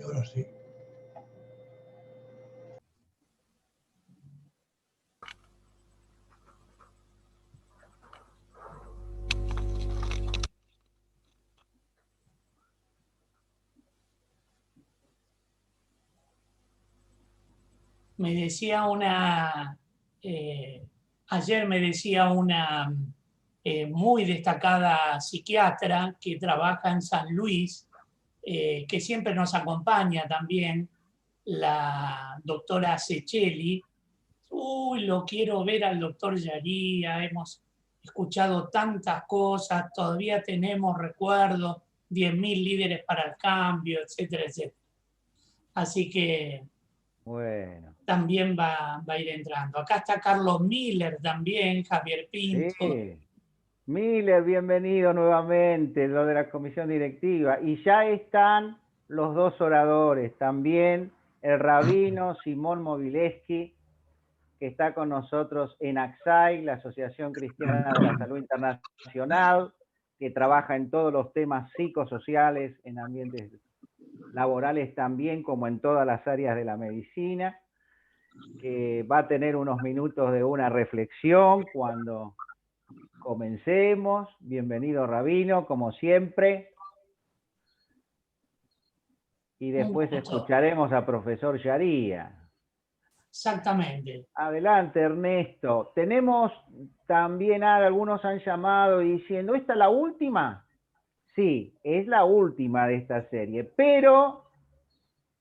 ahora sí. Me decía ayer me decía una muy destacada psiquiatra que trabaja en San Luis, que siempre nos acompaña también, la doctora Sechelli. Uy, lo quiero ver al doctor Yaría, hemos escuchado tantas cosas, todavía tenemos recuerdos, 10.000 líderes para el cambio, etcétera, etcétera. Así que bueno, también va a ir entrando. Acá está Carlos Miller también, Javier Pinto. sí. Miller, bienvenido nuevamente, lo de la comisión directiva. Y ya están los dos oradores, también el rabino Simón Mogileski, que está con nosotros en ACSAI, la Asociación Cristiana de la Salud Internacional, que trabaja en todos los temas psicosociales, en ambientes laborales también, como en todas las áreas de la medicina, que va a tener unos minutos de una reflexión cuando comencemos. Bienvenido, rabino, como siempre. Y después escucharemos a profesor Yaría. Exactamente. Adelante, Ernesto. Tenemos también, algunos han llamado diciendo, ¿esta es la última? Sí, es la última de esta serie, pero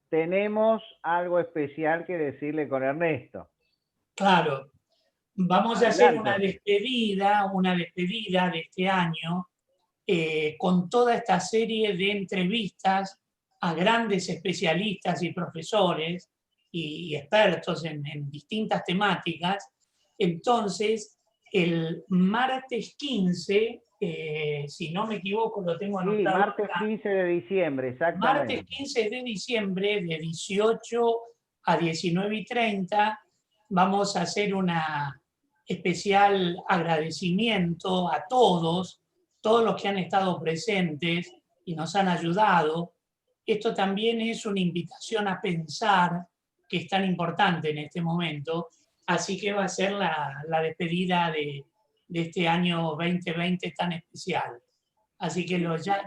tenemos algo especial que decirle con Ernesto. Claro. Vamos a hacer una despedida de este año con toda esta serie de entrevistas a grandes especialistas y profesores y expertos en distintas temáticas. Entonces, el martes 15, si no me equivoco, lo tengo anotado. Sí, martes acá. 15 de diciembre, exactamente. Martes 15 de diciembre, de 18 a 19:30, vamos a hacer una especial agradecimiento a todos los que han estado presentes y nos han ayudado. Esto también es una invitación a pensar, que es tan importante en este momento, así que va a ser la despedida de este año 2020 tan especial. Así que ya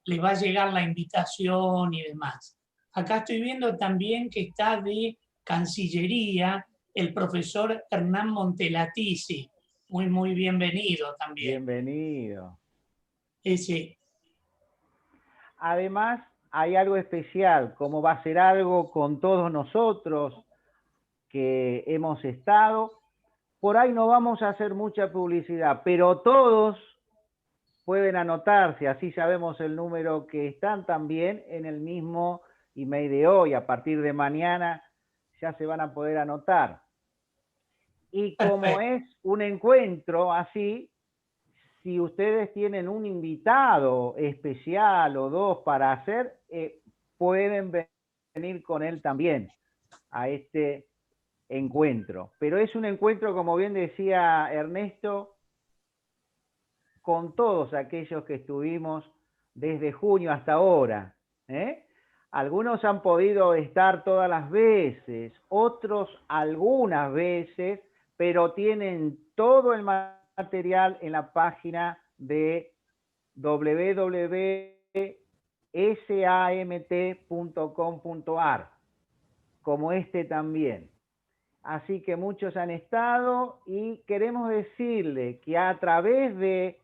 les va a llegar la invitación y demás. Acá estoy viendo también que está de Cancillería el profesor Hernán Montelatisi. Muy bienvenido también. Bienvenido. Sí. Además, hay algo especial, como va a ser algo con todos nosotros que hemos estado. Por ahí no vamos a hacer mucha publicidad, pero todos pueden anotarse, así sabemos el número que están también en el mismo email de hoy. A partir de mañana ya se van a poder anotar. Y como es un encuentro así, si ustedes tienen un invitado especial o dos para hacer, pueden venir con él también a este encuentro. Pero es un encuentro, como bien decía Ernesto, con todos aquellos que estuvimos desde junio hasta ahora. Algunos han podido estar todas las veces, otros algunas veces, pero tienen todo el material en la página de www.samt.com.ar, como este también. Así que muchos han estado y queremos decirle que a través de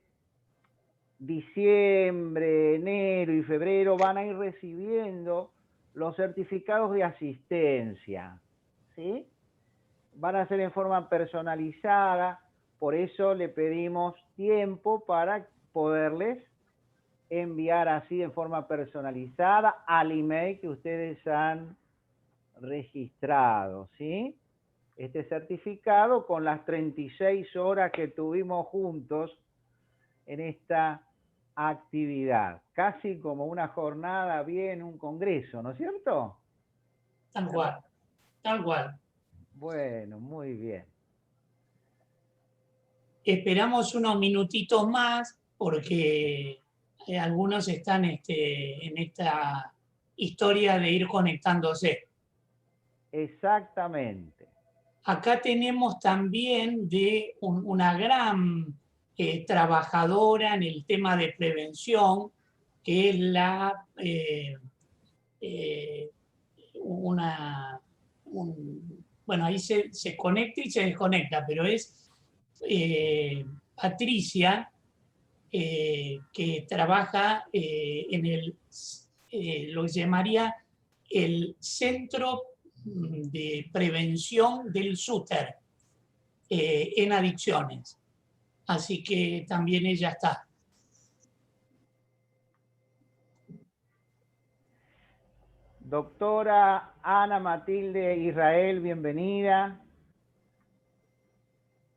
diciembre, enero y febrero van a ir recibiendo los certificados de asistencia, ¿sí? Van a ser en forma personalizada, por eso le pedimos tiempo para poderles enviar así en forma personalizada al email que ustedes han registrado, ¿sí? Este certificado con las 36 horas que tuvimos juntos en esta actividad, casi como una jornada bien, un congreso, ¿no es cierto? Tal cual, tal cual. Bueno, muy bien. Esperamos unos minutitos más porque algunos están en esta historia de ir conectándose. Exactamente. Acá tenemos también de una gran trabajadora en el tema de prevención, que es bueno, ahí se conecta y se desconecta, pero es Patricia, que trabaja en lo que se llamaría el Centro de Prevención del SUTER en adicciones. Así que también ella está. Doctora Ana Matilde Israel, bienvenida.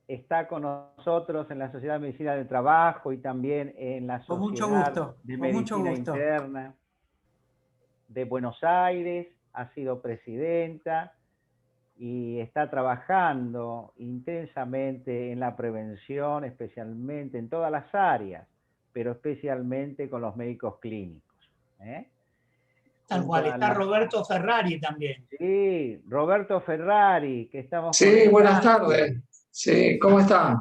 Está con nosotros en la Sociedad de Medicina del Trabajo y también en la Sociedad de Medicina Interna de Buenos Aires. Ha sido presidenta y está trabajando intensamente en la prevención, especialmente en todas las áreas, pero especialmente con los médicos clínicos. Tal cual, está Roberto Ferrari también. Sí, Roberto Ferrari, que estamos... Sí, buenas tardes. Sí, ¿cómo están?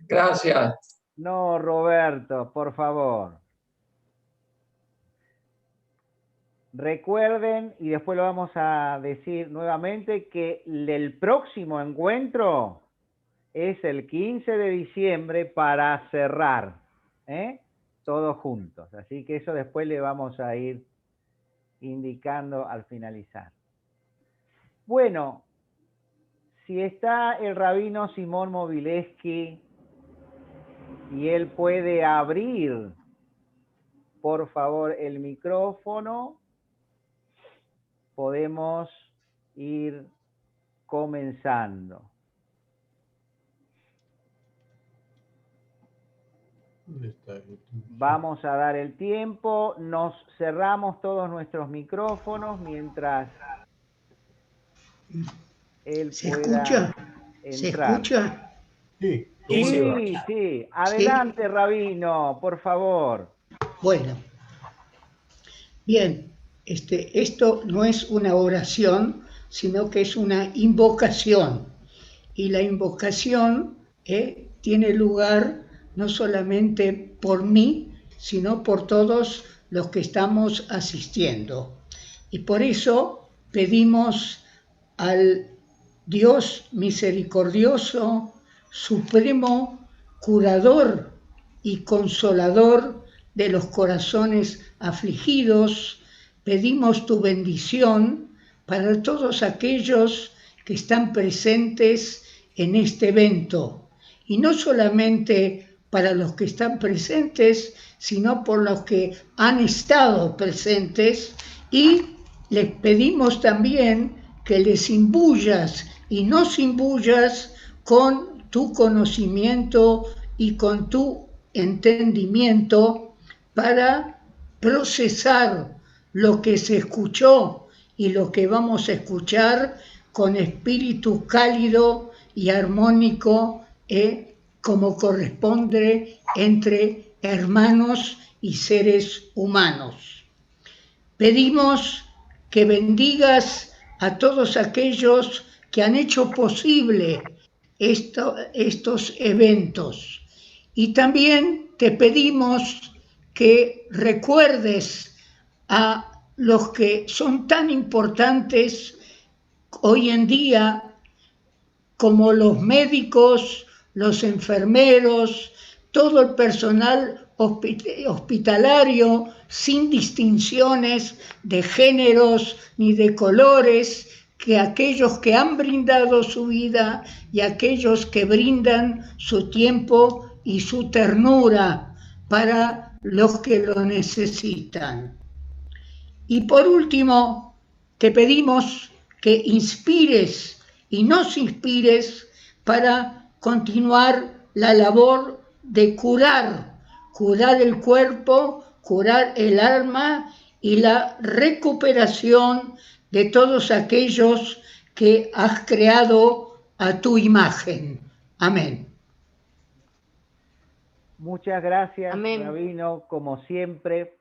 Gracias. No, Roberto, por favor. Recuerden, y después lo vamos a decir nuevamente, que el próximo encuentro es el 15 de diciembre para cerrar, todos juntos. Así que eso después le vamos a ir indicando al finalizar. Bueno, si está el rabino Simón Mobileski y él puede abrir, por favor, el micrófono, podemos ir comenzando. Vamos a dar el tiempo, nos cerramos todos nuestros micrófonos mientras él pueda entrar. ¿Se escucha? Sí, sí. Adelante, ¿sí? Rabino, por favor. Bueno. Bien, esto no es una oración, sino que es una invocación. Y la invocación tiene lugar no solamente por mí, sino por todos los que estamos asistiendo. Y por eso pedimos al Dios misericordioso, supremo, curador y consolador de los corazones afligidos, pedimos tu bendición para todos aquellos que están presentes en este evento, y no solamente para los que están presentes, sino por los que han estado presentes, y les pedimos también que les imbuyas y nos imbuyas con tu conocimiento y con tu entendimiento para procesar lo que se escuchó y lo que vamos a escuchar con espíritu cálido y armónico, como corresponde entre hermanos y seres humanos. Pedimos que bendigas a todos aquellos que han hecho posible estos eventos. Y también te pedimos que recuerdes a los que son tan importantes hoy en día, como los médicos, los enfermeros, todo el personal hospitalario, sin distinciones de géneros ni de colores, que aquellos que han brindado su vida y aquellos que brindan su tiempo y su ternura para los que lo necesitan. Y por último, te pedimos que inspires y nos inspires para continuar la labor de curar el cuerpo, curar el alma y la recuperación de todos aquellos que has creado a tu imagen. Amén. Muchas gracias, Rabino, como siempre.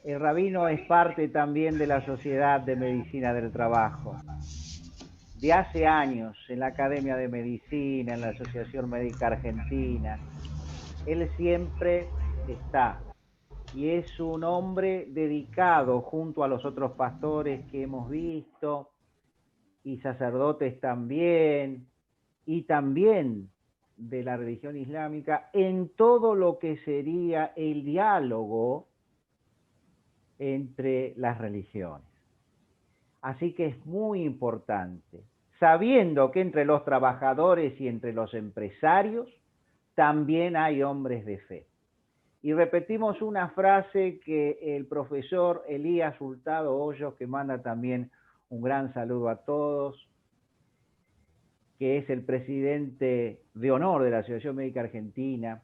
El rabino es parte también de la Sociedad de Medicina del Trabajo. De hace años, en la Academia de Medicina, en la Asociación Médica Argentina, él siempre está. Y es un hombre dedicado junto a los otros pastores que hemos visto, y sacerdotes también, y también de la religión islámica, en todo lo que sería el diálogo entre las religiones. Así que es muy importante, sabiendo que entre los trabajadores y entre los empresarios también hay hombres de fe. Y repetimos una frase que el profesor Elías Hurtado Hoyos, que manda también un gran saludo a todos, que es el presidente de honor de la Asociación Médica Argentina,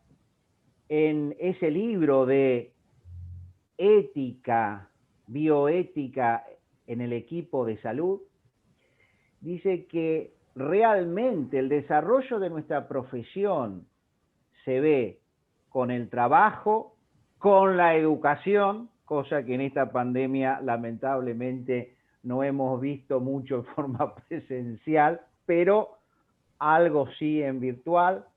en ese libro de ética, bioética en el equipo de salud, dice que realmente el desarrollo de nuestra profesión se ve con el trabajo, con la educación, cosa que en esta pandemia lamentablemente no hemos visto mucho en forma presencial, pero algo sí en virtual,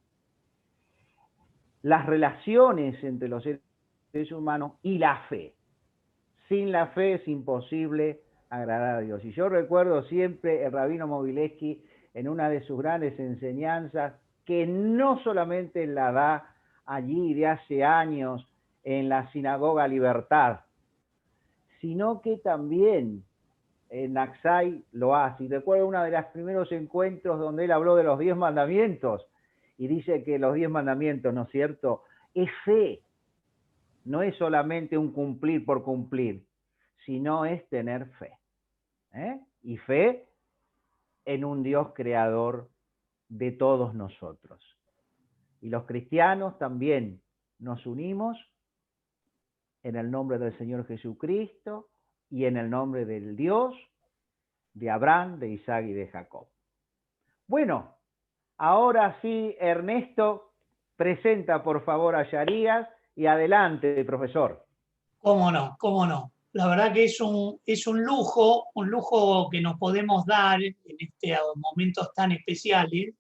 las relaciones entre los seres humanos y la fe. Sin la fe es imposible agradar a Dios. Y yo recuerdo siempre el rabino Mogileski en una de sus grandes enseñanzas, que no solamente la da allí de hace años en la Sinagoga Libertad, sino que también en Naxai lo hace. Y recuerdo uno de los primeros encuentros donde él habló de los 10 mandamientos, y dice que los 10 mandamientos, ¿no es cierto?, es fe, no es solamente un cumplir por cumplir, sino es tener fe. Y fe en un Dios creador de todos nosotros. Y los cristianos también nos unimos en el nombre del Señor Jesucristo y en el nombre del Dios de Abraham, de Isaac y de Jacob. Bueno, ahora sí, Ernesto, presenta por favor a Yarías y adelante, profesor. Cómo no, cómo no. La verdad que es un lujo que nos podemos dar en estos momentos tan especiales,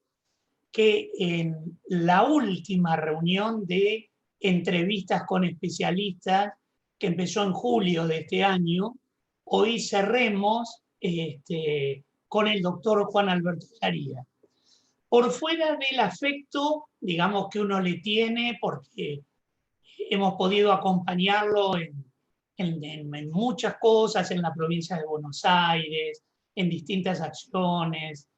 que en la última reunión de entrevistas con especialistas, que empezó en julio de este año, hoy cerremos con el doctor Juan Alberto Yarías. Por fuera del afecto, digamos, que uno le tiene, porque hemos podido acompañarlo en muchas cosas, en la provincia de Buenos Aires, en distintas acciones.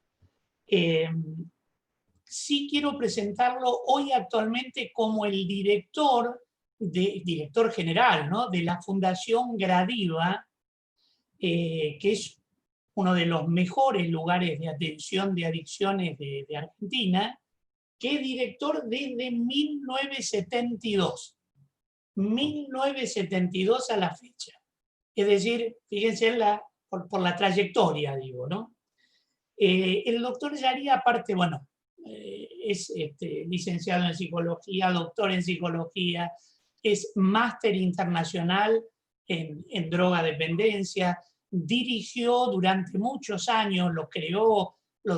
Sí quiero presentarlo hoy actualmente como el director general, ¿no?, de la Fundación Gradiva, que es uno de los mejores lugares de atención de adicciones de Argentina, que es director desde 1972. 1972 a la fecha. Es decir, fíjense por la trayectoria, digo, ¿no? El doctor Yarías, aparte, bueno, es licenciado en psicología, doctor en psicología, es máster internacional en drogadependencia, dirigió durante muchos años, lo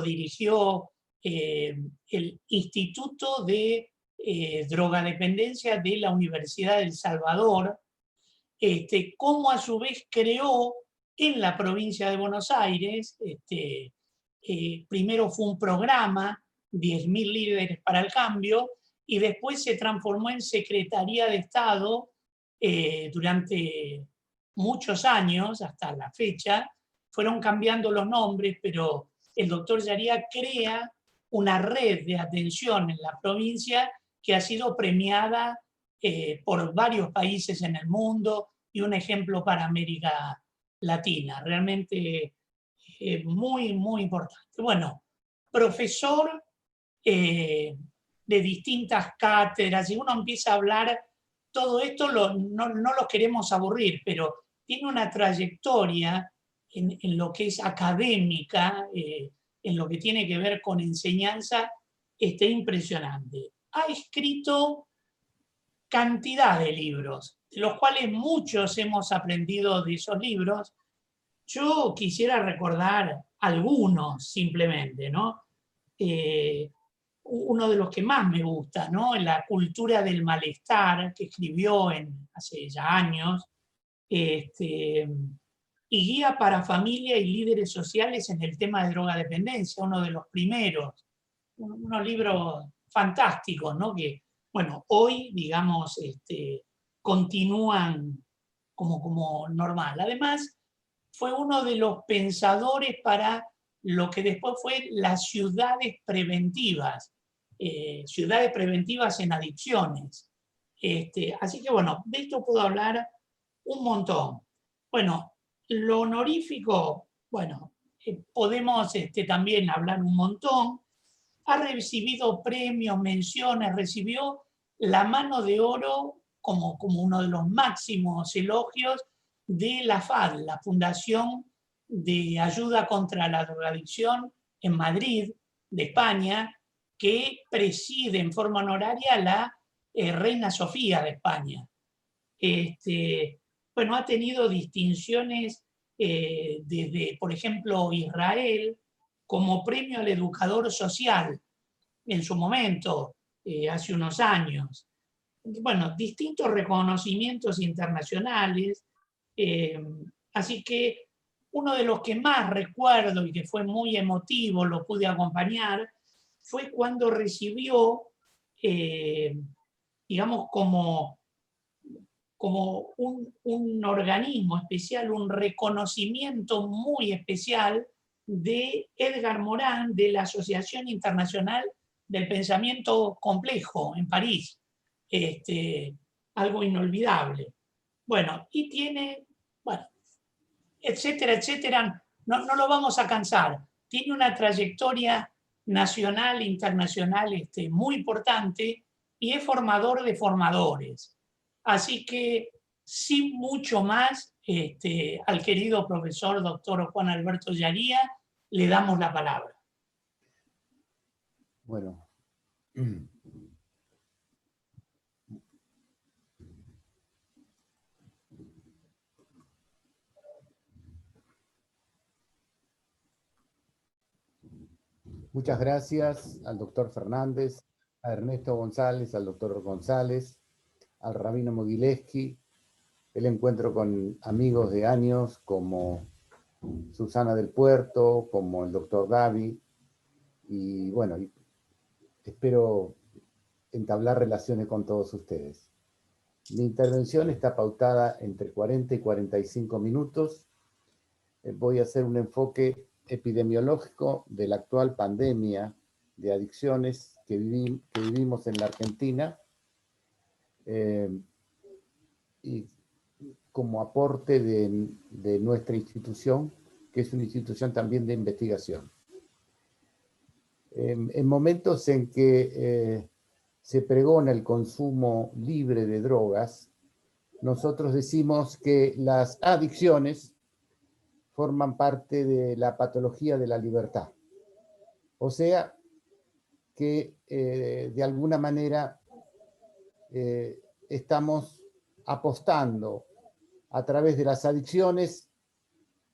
dirigió el Instituto de Drogadependencia de la Universidad de El Salvador, como a su vez creó en la provincia de Buenos Aires, primero fue un programa, 10.000 líderes para el cambio, y después se transformó en Secretaría de Estado durante muchos años, hasta la fecha. Fueron cambiando los nombres, pero el doctor Yarías crea una red de atención en la provincia que ha sido premiada por varios países en el mundo y un ejemplo para América Latina. Realmente muy, muy importante. Bueno, profesor de distintas cátedras, y uno empieza a hablar, todo esto no lo queremos aburrir, pero tiene una trayectoria en lo que es académica, en lo que tiene que ver con enseñanza, impresionante. Ha escrito cantidad de libros, de los cuales muchos hemos aprendido de esos libros. Yo quisiera recordar algunos simplemente, ¿no? Uno de los que más me gusta, ¿no? La cultura del malestar, que escribió hace ya años, y Guía para familia y líderes sociales en el tema de drogadependencia, uno de los primeros, unos libros fantásticos, ¿no? Que, bueno, hoy, digamos, continúan como normal. Además, fue uno de los pensadores para lo que después fue las ciudades preventivas en adicciones. Así que, bueno, de esto puedo hablar un montón. Bueno, lo honorífico, bueno, podemos también hablar un montón. Ha recibido premios, menciones, recibió la Mano de Oro como uno de los máximos elogios de la FAD, la Fundación de Ayuda contra la Drogadicción en Madrid, de España, que preside en forma honoraria la Reina Sofía de España. Bueno, ha tenido distinciones desde, por ejemplo, Israel, como premio al educador social en su momento, hace unos años. Bueno, distintos reconocimientos internacionales, así que uno de los que más recuerdo y que fue muy emotivo, lo pude acompañar, fue cuando recibió, digamos, como un organismo especial, un reconocimiento muy especial de Edgar Morin, de la Asociación Internacional del Pensamiento Complejo en París. Algo inolvidable. Bueno, y tiene, bueno, etcétera, etcétera, no lo vamos a cansar. Tiene una trayectoria nacional e internacional muy importante y es formador de formadores. Así que, sin mucho más, al querido profesor doctor Juan Alberto Llaría, le damos la palabra. Bueno, muchas gracias al doctor Fernández, a Ernesto González, al doctor González, al rabino Mogileski, el encuentro con amigos de años como Susana del Puerto, como el doctor Davi, y bueno, espero entablar relaciones con todos ustedes. Mi intervención está pautada entre 40 y 45 minutos. Voy a hacer un enfoque epidemiológico de la actual pandemia de adicciones que vivimos en la Argentina, y como aporte de nuestra institución, que es una institución también de investigación. En momentos en que se pregona el consumo libre de drogas, nosotros decimos que las adicciones forman parte de la patología de la libertad. O sea, que de alguna manera estamos apostando a través de las adicciones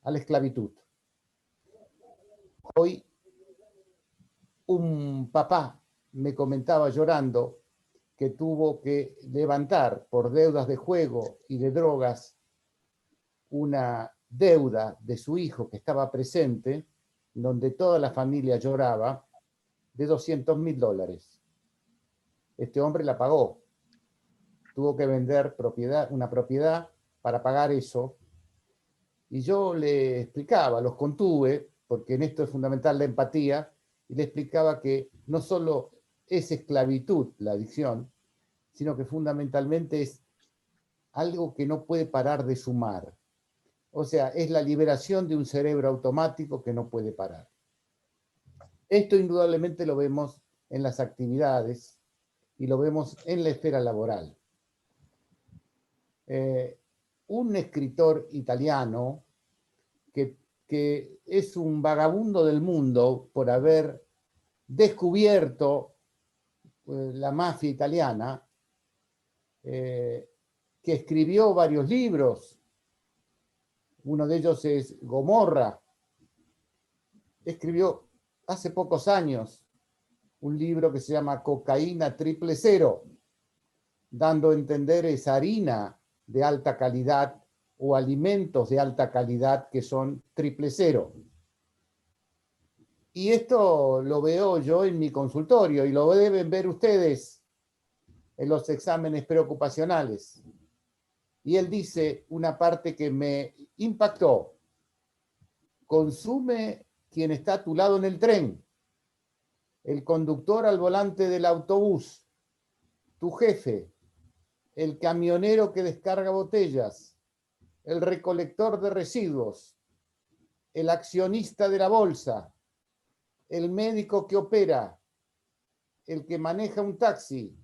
a la esclavitud. Hoy un papá me comentaba llorando que tuvo que levantar por deudas de juego y de drogas una deuda de su hijo que estaba presente, donde toda la familia lloraba, de $200.000. Este hombre la pagó. Tuvo que vender una propiedad para pagar eso. Y yo le explicaba, los contuve, porque en esto es fundamental la empatía, y le explicaba que no solo es esclavitud la adicción, sino que fundamentalmente es algo que no puede parar de sumar. O sea, es la liberación de un cerebro automático que no puede parar. Esto indudablemente lo vemos en las actividades y lo vemos en la esfera laboral. Un escritor italiano que es un vagabundo del mundo por haber descubierto la mafia italiana, que escribió varios libros. Uno de ellos es Gomorra. Escribió hace pocos años un libro que se llama Cocaína 000, dando a entender esa harina de alta calidad o alimentos de alta calidad que son 000. Y esto lo veo yo en mi consultorio y lo deben ver ustedes en los exámenes preocupacionales. Y él dice una parte que me impactó. Consume quien está a tu lado en el tren, el conductor al volante del autobús, tu jefe, el camionero que descarga botellas, el recolector de residuos, el accionista de la bolsa, el médico que opera, el que maneja un taxi,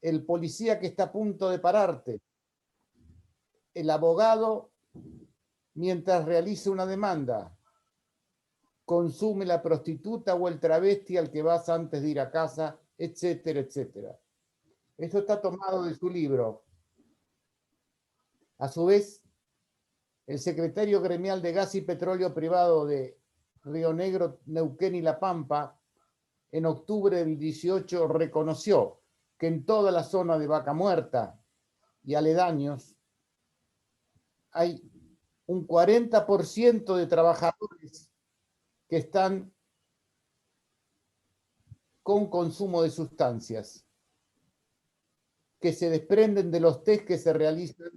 el policía que está a punto de pararte, el abogado mientras realiza una demanda, consume la prostituta o el travesti al que vas antes de ir a casa, etcétera, etcétera. Esto está tomado de su libro. A su vez, el secretario gremial de Gas y Petróleo Privado de Río Negro, Neuquén y La Pampa, en octubre del 18 reconoció que en toda la zona de Vaca Muerta y aledaños hay un 40% de trabajadores que están con consumo de sustancias que se desprenden de los test que se realizan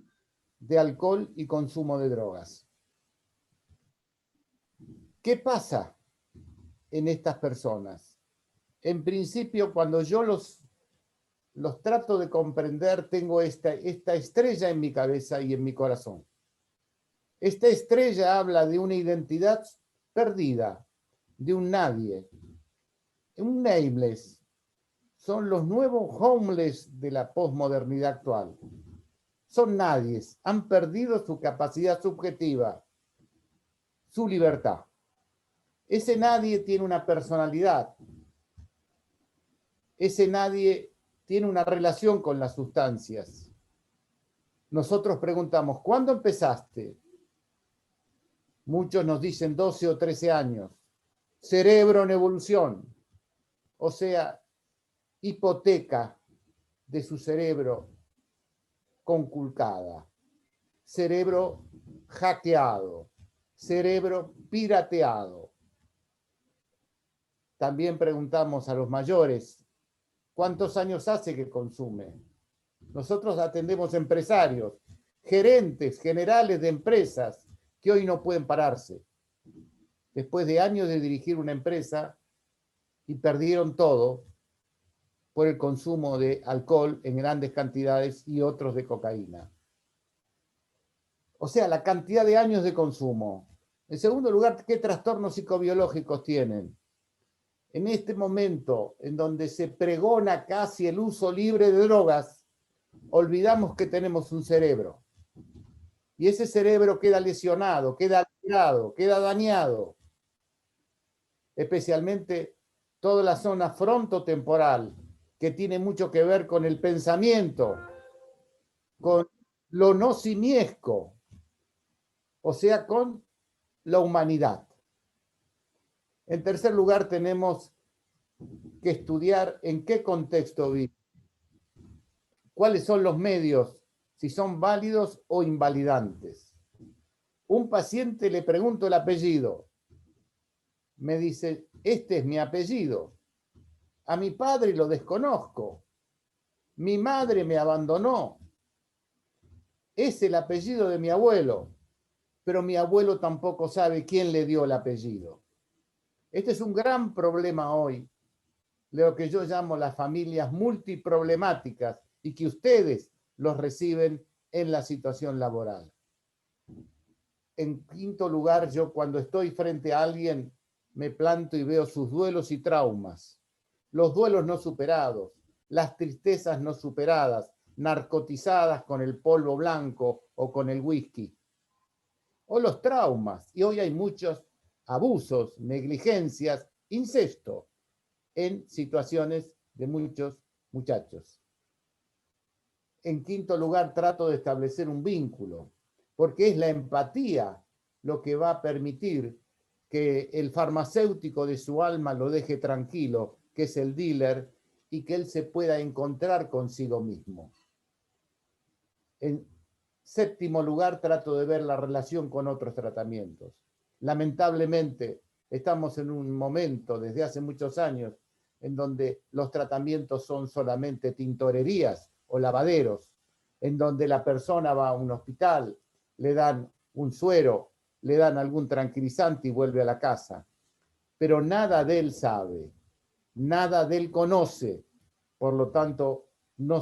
de alcohol y consumo de drogas. ¿Qué pasa en estas personas? En principio, cuando yo los trato de comprender, tengo esta estrella en mi cabeza y en mi corazón. Esta estrella habla de una identidad perdida, de un nadie, un nameless. Son los nuevos homeless de la posmodernidad actual. Son nadies, han perdido su capacidad subjetiva, su libertad. Ese nadie tiene una personalidad. Ese nadie tiene una relación con las sustancias. Nosotros preguntamos, ¿cuándo empezaste? Muchos nos dicen 12 o 13 años. Cerebro en evolución. O sea, hipoteca de su cerebro conculcada. Cerebro hackeado. Cerebro pirateado. También preguntamos a los mayores, ¿cuántos años hace que consume? Nosotros atendemos empresarios, gerentes generales de empresas que hoy no pueden pararse. Después de años de dirigir una empresa y perdieron todo por el consumo de alcohol en grandes cantidades y otros de cocaína. O sea, la cantidad de años de consumo. En segundo lugar, ¿qué trastornos psicobiológicos tienen? En este momento en donde se pregona casi el uso libre de drogas, olvidamos que tenemos un cerebro. Y ese cerebro queda lesionado, queda alterado, queda dañado. Especialmente toda la zona frontotemporal, que tiene mucho que ver con el pensamiento, con lo no simiesco, o sea, con la humanidad. En tercer lugar, tenemos que estudiar en qué contexto vive, cuáles son los medios, si son válidos o invalidantes. Un paciente le pregunto el apellido, me dice, este es mi apellido, a mi padre lo desconozco, mi madre me abandonó, es el apellido de mi abuelo, pero mi abuelo tampoco sabe quién le dio el apellido. Este es un gran problema hoy, lo que yo llamo las familias multiproblemáticas y que ustedes los reciben en la situación laboral. En quinto lugar, yo cuando estoy frente a alguien me planto y veo sus duelos y traumas, los duelos no superados, las tristezas no superadas, narcotizadas con el polvo blanco o con el whisky, o los traumas, y hoy hay muchos abusos, negligencias, incesto en situaciones de muchos muchachos. En quinto lugar, trato de establecer un vínculo, porque es la empatía lo que va a permitir que el farmacéutico de su alma lo deje tranquilo, que es el dealer, y que él se pueda encontrar consigo mismo. En séptimo lugar, trato de ver la relación con otros tratamientos. Lamentablemente, estamos en un momento, desde hace muchos años, en donde los tratamientos son solamente tintorerías o lavaderos, en donde la persona va a un hospital, le dan un suero, le dan algún tranquilizante y vuelve a la casa. Pero nada de él sabe, nada de él conoce, por lo tanto, no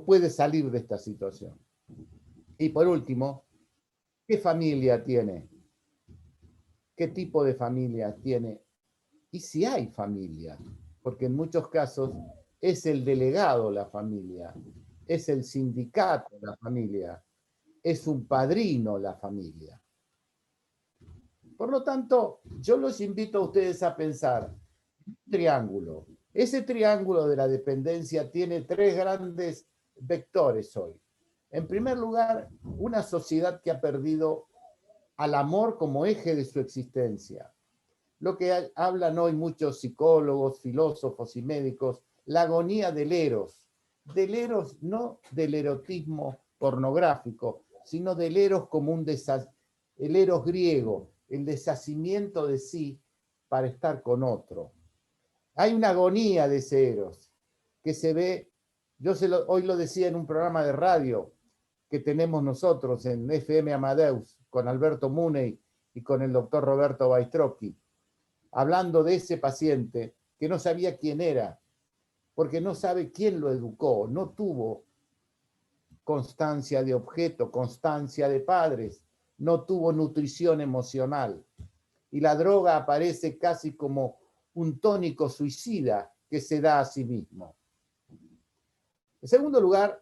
puede salir de esta situación. Y por último, ¿qué familia tiene? ¿Qué tipo de familia tiene? Y si hay familia, porque en muchos casos es el delegado la familia, es el sindicato la familia, es un padrino la familia. Por lo tanto, yo los invito a ustedes a pensar un triángulo. Ese triángulo de la dependencia tiene tres grandes vectores hoy. En primer lugar, una sociedad que ha perdido al amor como eje de su existencia. Lo que hablan hoy muchos psicólogos, filósofos y médicos, la agonía del eros no del erotismo pornográfico, sino del eros como el eros griego, el deshacimiento de sí para estar con otro. Hay una agonía de ese eros que se ve, hoy lo decía en un programa de radio que tenemos nosotros en FM Amadeus con Alberto Muney y con el doctor Roberto Baistrocchi, hablando de ese paciente que no sabía quién era, porque no sabe quién lo educó, no tuvo constancia de objeto, constancia de padres, no tuvo nutrición emocional. Y la droga aparece casi como un tónico suicida que se da a sí mismo. En segundo lugar,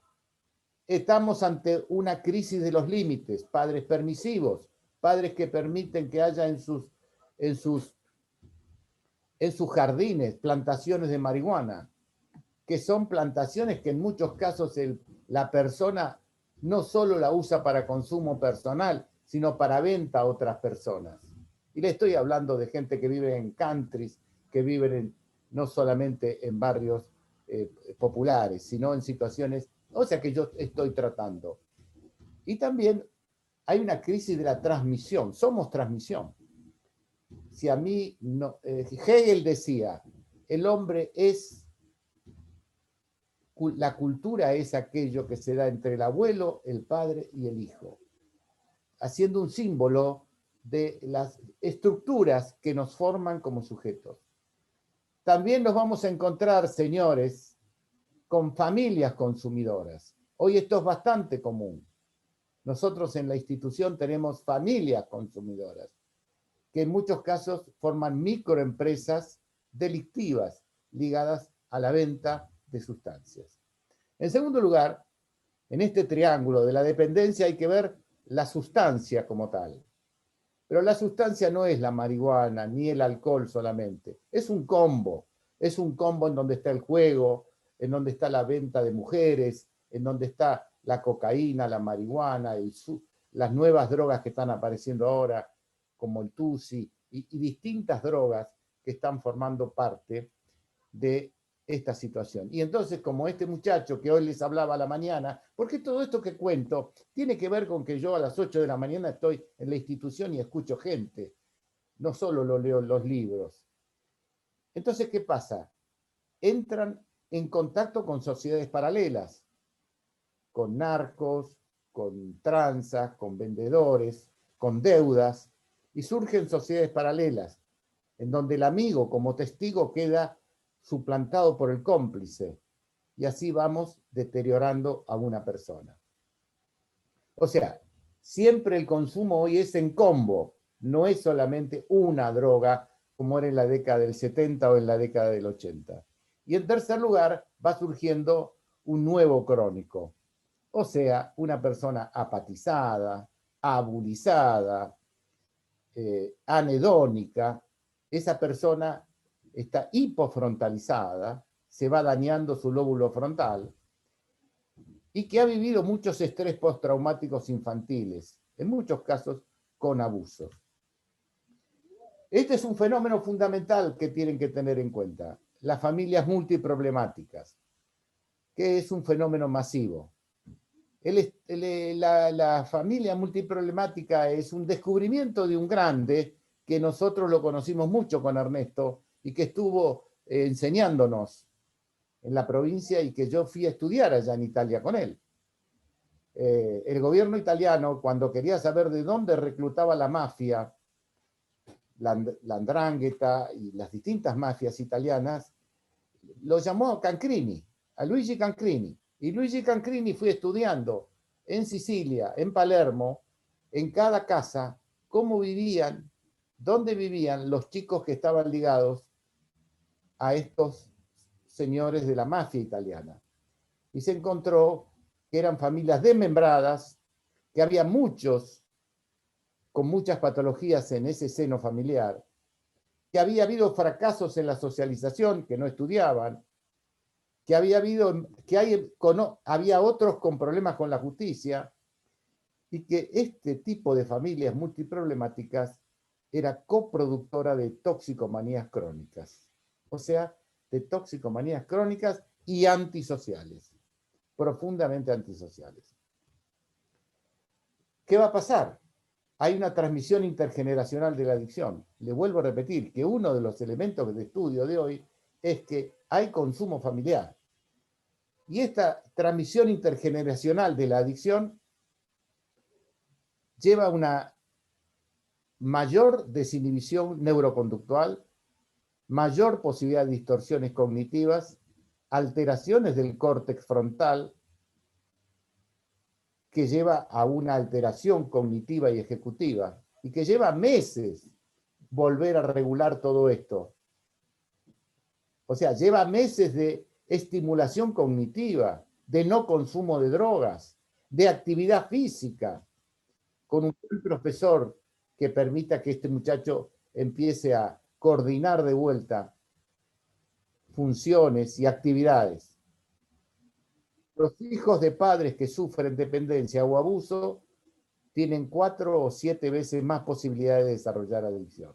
estamos ante una crisis de los límites, padres permisivos, padres que permiten que haya en sus jardines plantaciones de marihuana, que son plantaciones que en muchos casos la persona no solo la usa para consumo personal, sino para venta a otras personas. Y le estoy hablando de gente que vive en countries, que viven no solamente en barrios populares, sino en situaciones, o sea, que yo estoy tratando. Y también hay una crisis de la transmisión, somos transmisión. Si a mí, Hegel decía, la cultura es aquello que se da entre el abuelo, el padre y el hijo, haciendo un símbolo de las estructuras que nos forman como sujetos. También nos vamos a encontrar, señores, con familias consumidoras. Hoy esto es bastante común. Nosotros en la institución tenemos familias consumidoras, que en muchos casos forman microempresas delictivas ligadas a la venta de sustancias. En segundo lugar, en este triángulo de la dependencia hay que ver la sustancia como tal. Pero la sustancia no es la marihuana ni el alcohol solamente. Es un combo en donde está el juego, en donde está la venta de mujeres, en donde está la cocaína, la marihuana, las nuevas drogas que están apareciendo ahora, como el tusi, y distintas drogas que están formando parte de esta situación. Y entonces, como este muchacho que hoy les hablaba a la mañana, porque todo esto que cuento tiene que ver con que yo a las 8 de la mañana estoy en la institución y escucho gente, no solo lo leo en los libros. Entonces, ¿qué pasa? Entran en contacto con sociedades paralelas, con narcos, con tranzas, con vendedores, con deudas, y surgen sociedades paralelas, en donde el amigo como testigo queda suplantado por el cómplice, y así vamos deteriorando a una persona. O sea, siempre el consumo hoy es en combo, no es solamente una droga como era en la década del 70 o en la década del 80. Y en tercer lugar va surgiendo un nuevo crónico, o sea, una persona apatizada, abulizada, anedónica. Esa persona está hipofrontalizada, se va dañando su lóbulo frontal y que ha vivido muchos estrés postraumáticos infantiles, en muchos casos con abusos. Este es un fenómeno fundamental que tienen que tener en cuenta, las familias multiproblemáticas, que es un fenómeno masivo. La familia multiproblemática es un descubrimiento de un grande que nosotros lo conocimos mucho con Ernesto y que estuvo enseñándonos en la provincia y que yo fui a estudiar allá en Italia con él. El gobierno italiano, cuando quería saber de dónde reclutaba la mafia, la 'ndrangheta y las distintas mafias italianas, lo llamó Cancrini, a Luigi Cancrini. Y Luigi Cancrini fue estudiando en Sicilia, en Palermo, en cada casa, cómo vivían, dónde vivían los chicos que estaban ligados a estos señores de la mafia italiana. Y se encontró que eran familias desmembradas, que había muchos con muchas patologías en ese seno familiar, que había habido fracasos en la socialización, que no estudiaban, que había otros con problemas con la justicia, y que este tipo de familias multiproblemáticas era coproductora de toxicomanías crónicas, o sea, de toxicomanías crónicas y antisociales, profundamente antisociales. ¿Qué va a pasar? Hay una transmisión intergeneracional de la adicción. Le vuelvo a repetir que uno de los elementos de estudio de hoy es que hay consumo familiar. Y esta transmisión intergeneracional de la adicción lleva a una mayor desinhibición neuroconductual, mayor posibilidad de distorsiones cognitivas, alteraciones del córtex frontal, que lleva a una alteración cognitiva y ejecutiva, y que lleva meses volver a regular todo esto. O sea, lleva meses de estimulación cognitiva, de no consumo de drogas, de actividad física, con un profesor que permita que este muchacho empiece a coordinar de vuelta funciones y actividades. Los hijos de padres que sufren dependencia o abuso tienen 4 o 7 veces más posibilidades de desarrollar adicción.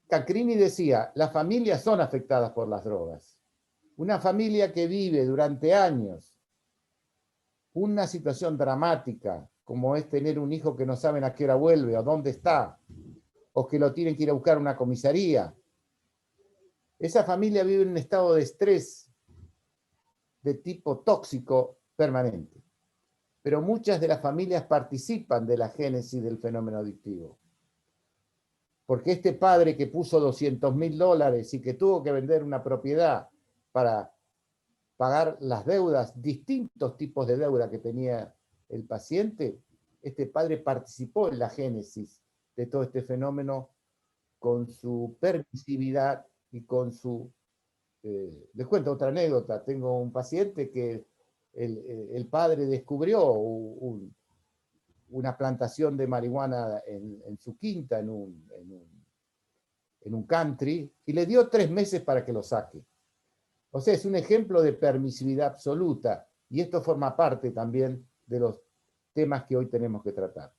Cancrini decía, las familias son afectadas por las drogas. Una familia que vive durante años una situación dramática, como es tener un hijo que no saben a qué hora vuelve o dónde está, o que lo tienen que ir a buscar a una comisaría. Esa familia vive en un estado de estrés de tipo tóxico permanente. Pero muchas de las familias participan de la génesis del fenómeno adictivo. Porque este padre que puso $200.000 y que tuvo que vender una propiedad para pagar las deudas, distintos tipos de deuda que tenía el paciente, este padre participó en la génesis de todo este fenómeno con su permisividad y con su... les cuento otra anécdota. Tengo un paciente que el padre descubrió una plantación de marihuana en su quinta, en un country, y le dio 3 meses para que lo saque. O sea, es un ejemplo de permisividad absoluta, y esto forma parte también de los temas que hoy tenemos que tratar.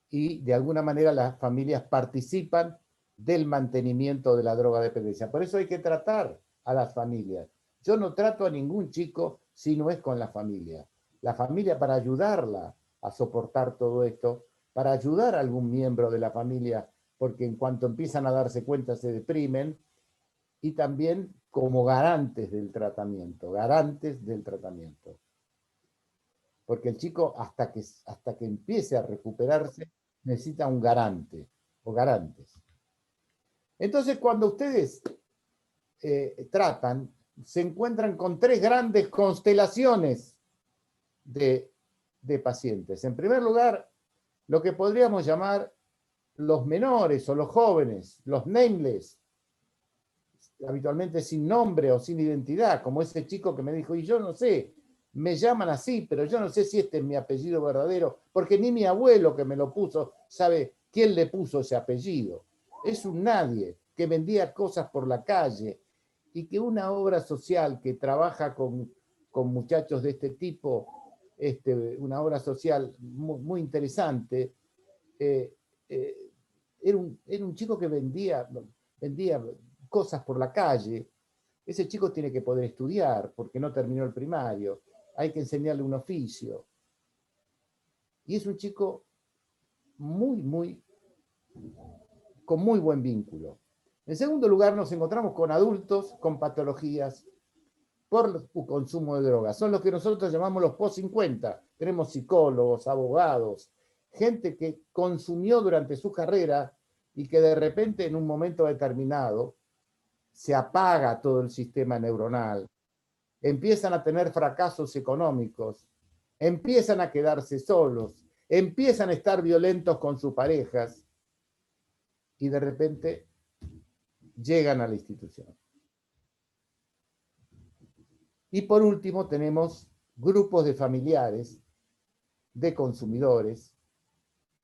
Y de alguna manera las familias participan del mantenimiento de la drogodependencia. Por eso hay que tratar a las familias. Yo no trato a ningún chico si no es con la familia. La familia, para ayudarla a soportar todo esto, para ayudar a algún miembro de la familia, porque en cuanto empiezan a darse cuenta se deprimen, y también como garantes del tratamiento, Porque el chico, hasta que empiece a recuperarse, necesita un garante o garantes. Entonces, cuando ustedes tratan, se encuentran con 3 grandes constelaciones de pacientes. En primer lugar, lo que podríamos llamar los menores o los jóvenes, los nameless, habitualmente sin nombre o sin identidad, como ese chico que me dijo, y yo no sé, me llaman así, pero yo no sé si este es mi apellido verdadero, porque ni mi abuelo que me lo puso sabe quién le puso ese apellido. Es un nadie. que vendía cosas por la calle, y que una obra social que trabaja con muchachos de este tipo, una obra social muy interesante, era un chico que vendía cosas por la calle. Ese chico tiene que poder estudiar porque no terminó el primario, hay que enseñarle un oficio. Y es un chico con muy buen vínculo. En segundo lugar, nos encontramos con adultos con patologías por consumo de drogas. Son los que nosotros llamamos los post-50. Tenemos psicólogos, abogados, gente que consumió durante su carrera y que de repente en un momento determinado se apaga todo el sistema neuronal, empiezan a tener fracasos económicos, empiezan a quedarse solos, empiezan a estar violentos con sus parejas y de repente llegan a la institución. Y por último tenemos grupos de familiares, de consumidores,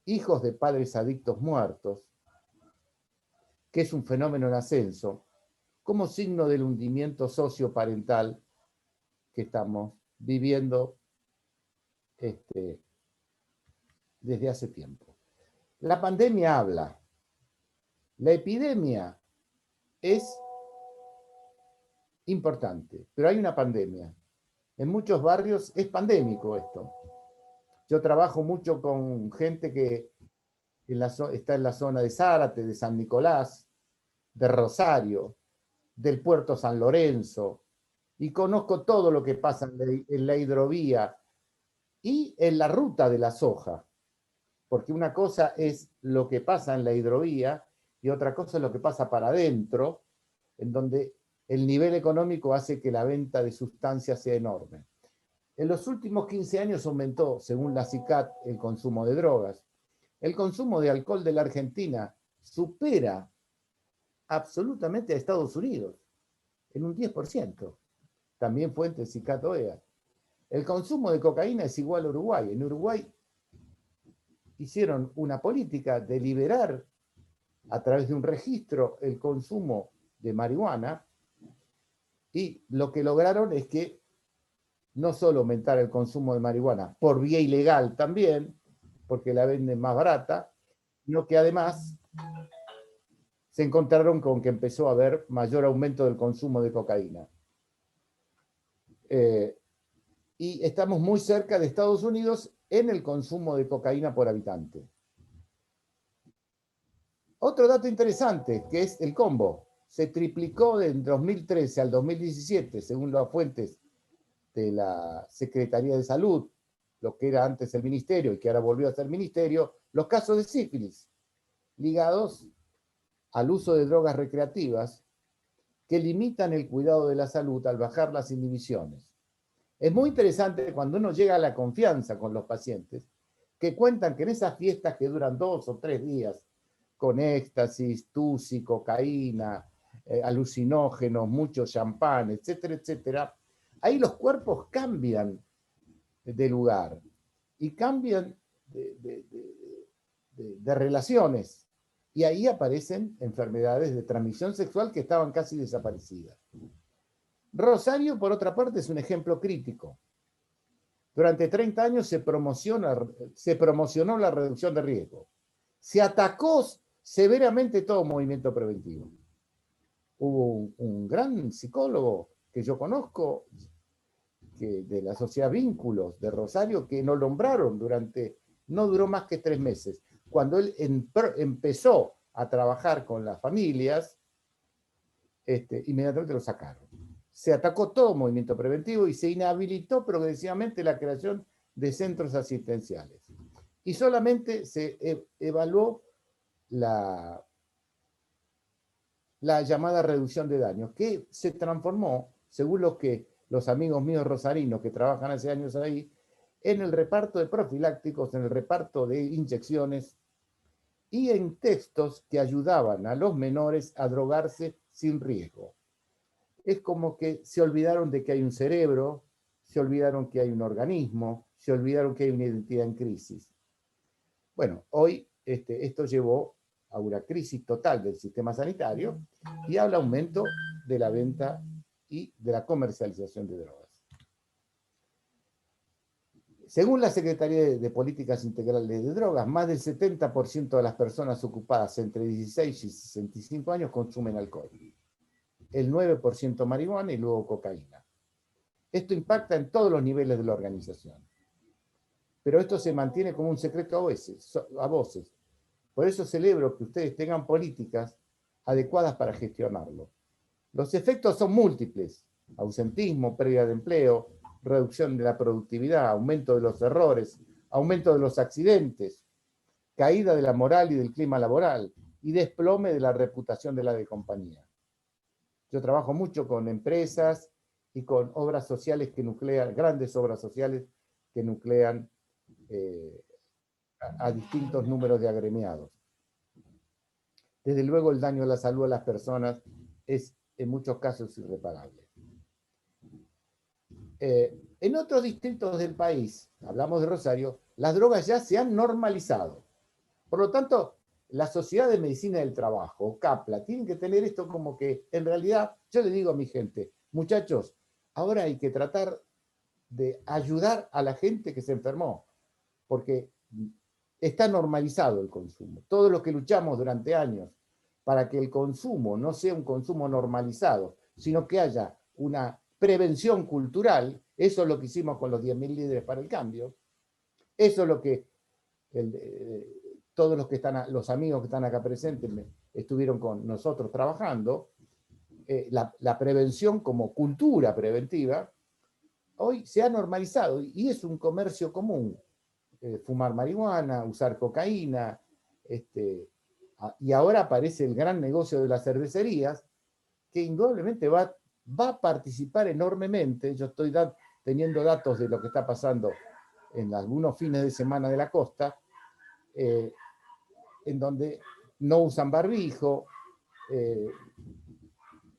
hijos de padres adictos muertos, que es un fenómeno en ascenso, como signo del hundimiento socioparental que estamos viviendo desde hace tiempo. La pandemia habla. La epidemia es importante, pero hay una pandemia. En muchos barrios es pandémico esto. Yo trabajo mucho con gente que está en la zona de Zárate, de San Nicolás, de Rosario, del puerto San Lorenzo, y conozco todo lo que pasa en la hidrovía y en la ruta de la soja, porque una cosa es lo que pasa en la hidrovía y otra cosa es lo que pasa para adentro, en donde el nivel económico hace que la venta de sustancias sea enorme. En los últimos 15 años aumentó, según la CICAT, el consumo de drogas. El consumo de alcohol de la Argentina supera absolutamente a Estados Unidos, en un 10%. También fuente CICAT OEA. El consumo de cocaína es igual a Uruguay. En Uruguay hicieron una política de liberar a través de un registro el consumo de marihuana y lo que lograron es que no solo aumentar el consumo de marihuana por vía ilegal también, porque la venden más barata, sino que además se encontraron con que empezó a haber mayor aumento del consumo de cocaína. Y estamos muy cerca de Estados Unidos en el consumo de cocaína por habitante. Otro dato interesante, que es el combo. Se triplicó de 2013 al 2017, según las fuentes de la Secretaría de Salud, lo que era antes el ministerio y que ahora volvió a ser ministerio, los casos de sífilis ligados al uso de drogas recreativas que limitan el cuidado de la salud al bajar las inhibiciones. Es muy interesante cuando uno llega a la confianza con los pacientes, que cuentan que en esas fiestas que duran 2 o 3 días, con éxtasis, tusi, cocaína, alucinógenos, mucho champán, etcétera, etcétera, ahí los cuerpos cambian de lugar y cambian de relaciones. Y ahí aparecen enfermedades de transmisión sexual que estaban casi desaparecidas. Rosario, por otra parte, es un ejemplo crítico. Durante 30 años se promocionó la reducción de riesgo. Se atacó severamente todo movimiento preventivo. Hubo un gran psicólogo que yo conozco, de la Sociedad Vínculos de Rosario, que nos nombraron no duró más que 3 meses. Cuando él empezó a trabajar con las familias, inmediatamente lo sacaron. Se atacó todo movimiento preventivo y se inhabilitó progresivamente la creación de centros asistenciales. Y solamente se evaluó la llamada reducción de daños, que se transformó, según los amigos míos rosarinos que trabajan hace años ahí, en el reparto de profilácticos, en el reparto de inyecciones y en textos que ayudaban a los menores a drogarse sin riesgo. Es como que se olvidaron de que hay un cerebro, se olvidaron que hay un organismo, se olvidaron que hay una identidad en crisis. Bueno, hoy esto llevó a una crisis total del sistema sanitario y al aumento de la venta y de la comercialización de drogas. Según la Secretaría de Políticas Integrales de Drogas, más del 70% de las personas ocupadas entre 16 y 65 años consumen alcohol. El 9% marihuana y luego cocaína. Esto impacta en todos los niveles de la organización. Pero esto se mantiene como un secreto a voces. Por eso celebro que ustedes tengan políticas adecuadas para gestionarlo. Los efectos son múltiples: ausentismo, pérdida de empleo, reducción de la productividad, aumento de los errores, aumento de los accidentes, caída de la moral y del clima laboral y desplome de la reputación de la compañía. Yo trabajo mucho con empresas y con obras sociales que nuclean, grandes obras sociales que nuclean a distintos números de agremiados. Desde luego el daño a la salud de las personas es en muchos casos irreparable. En otros distritos del país, hablamos de Rosario, las drogas ya se han normalizado. Por lo tanto, la Sociedad de Medicina del Trabajo, CAPLA, tienen que tener esto como que, en realidad, yo le digo a mi gente, muchachos, ahora hay que tratar de ayudar a la gente que se enfermó, porque está normalizado el consumo. Todos los que luchamos durante años para que el consumo no sea un consumo normalizado, sino que haya una prevención cultural, eso es lo que hicimos con los 10.000 líderes para el cambio, eso es lo que todos los amigos que están acá presentes estuvieron con nosotros trabajando, la prevención como cultura preventiva, hoy se ha normalizado y es un comercio común. Fumar marihuana, usar cocaína, y ahora aparece el gran negocio de las cervecerías, que indudablemente va a participar enormemente. Yo estoy teniendo datos de lo que está pasando en algunos fines de semana de la costa, en donde no usan barbijo,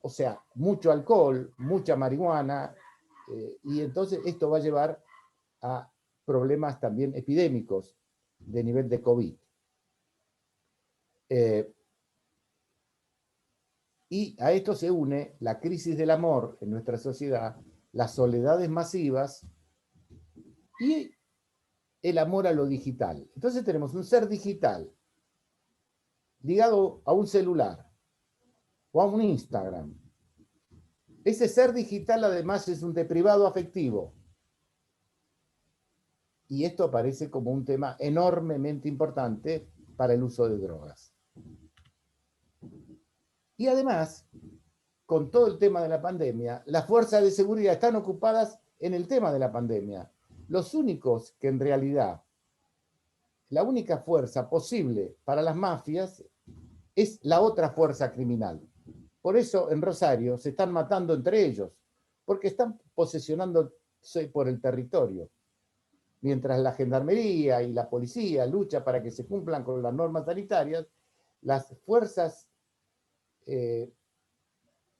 o sea, mucho alcohol, mucha marihuana, y entonces esto va a llevar a problemas también epidémicos de nivel de COVID. Y a esto se une la crisis del amor en nuestra sociedad, las soledades masivas y el amor a lo digital. Entonces tenemos un ser digital ligado a un celular o a un Instagram. Ese ser digital además es un deprivado afectivo. Y esto aparece como un tema enormemente importante para el uso de drogas. Y además, con todo el tema de la pandemia, las fuerzas de seguridad están ocupadas en el tema de la pandemia. Los únicos que en realidad, la única fuerza posible para las mafias es la otra fuerza criminal. Por eso en Rosario se están matando entre ellos, porque están posesionándose por el territorio. Mientras la gendarmería y la policía luchan para que se cumplan con las normas sanitarias, las fuerzas,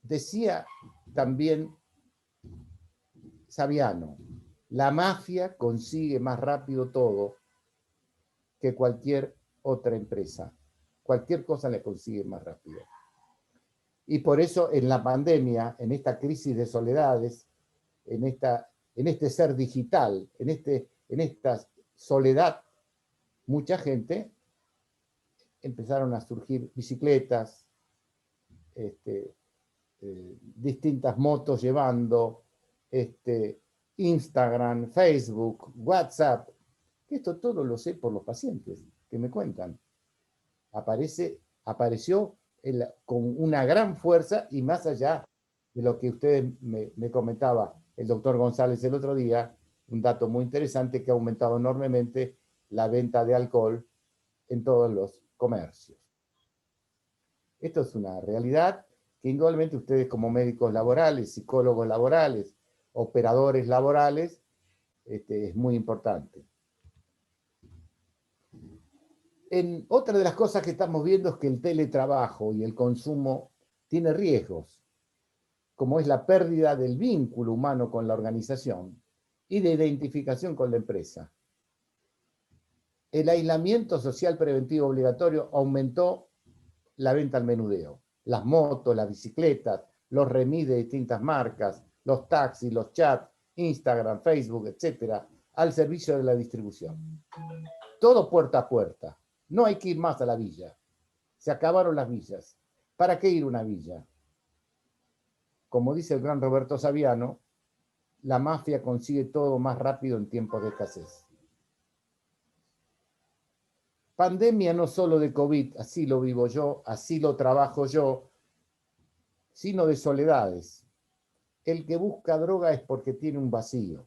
decía también Saviano, la mafia consigue más rápido todo que cualquier otra empresa. Cualquier cosa le consigue más rápido. Y por eso en la pandemia, en esta crisis de soledades, en este ser digital, en esta soledad, mucha gente empezaron a surgir bicicletas, distintas motos llevando, Instagram, Facebook, WhatsApp. Esto todo lo sé por los pacientes que me cuentan. Apareció con una gran fuerza y más allá de lo que usted me comentaba el doctor González el otro día, un dato muy interesante que ha aumentado enormemente la venta de alcohol en todos los comercios. Esto es una realidad que indudablemente ustedes como médicos laborales, psicólogos laborales, operadores laborales, es muy importante. Otra de las cosas que estamos viendo es que el teletrabajo y el consumo tiene riesgos, como es la pérdida del vínculo humano con la organización y de identificación con la empresa. El aislamiento social preventivo obligatorio aumentó la venta al menudeo. Las motos, las bicicletas, los remis de distintas marcas, los taxis, los chats, Instagram, Facebook, etcétera, al servicio de la distribución. Todo puerta a puerta. No hay que ir más a la villa. Se acabaron las villas. ¿Para qué ir a una villa? Como dice el gran Roberto Saviano, la mafia consigue todo más rápido en tiempos de escasez. Pandemia no solo de COVID, así lo vivo yo, así lo trabajo yo, sino de soledades. El que busca droga es porque tiene un vacío.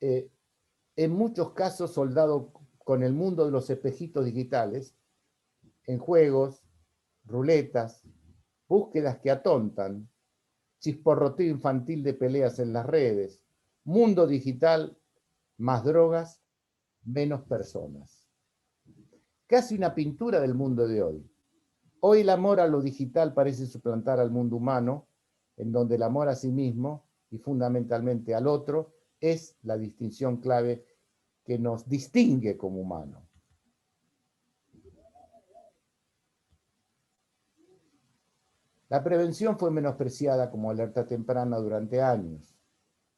En muchos casos soldado con el mundo de los espejitos digitales, en juegos, ruletas, búsquedas que atontan, chisporroteo infantil de peleas en las redes, mundo digital, más drogas, menos personas. Casi una pintura del mundo de hoy. Hoy el amor a lo digital parece suplantar al mundo humano, en donde el amor a sí mismo y fundamentalmente al otro es la distinción clave que nos distingue como humanos. La prevención fue menospreciada como alerta temprana durante años.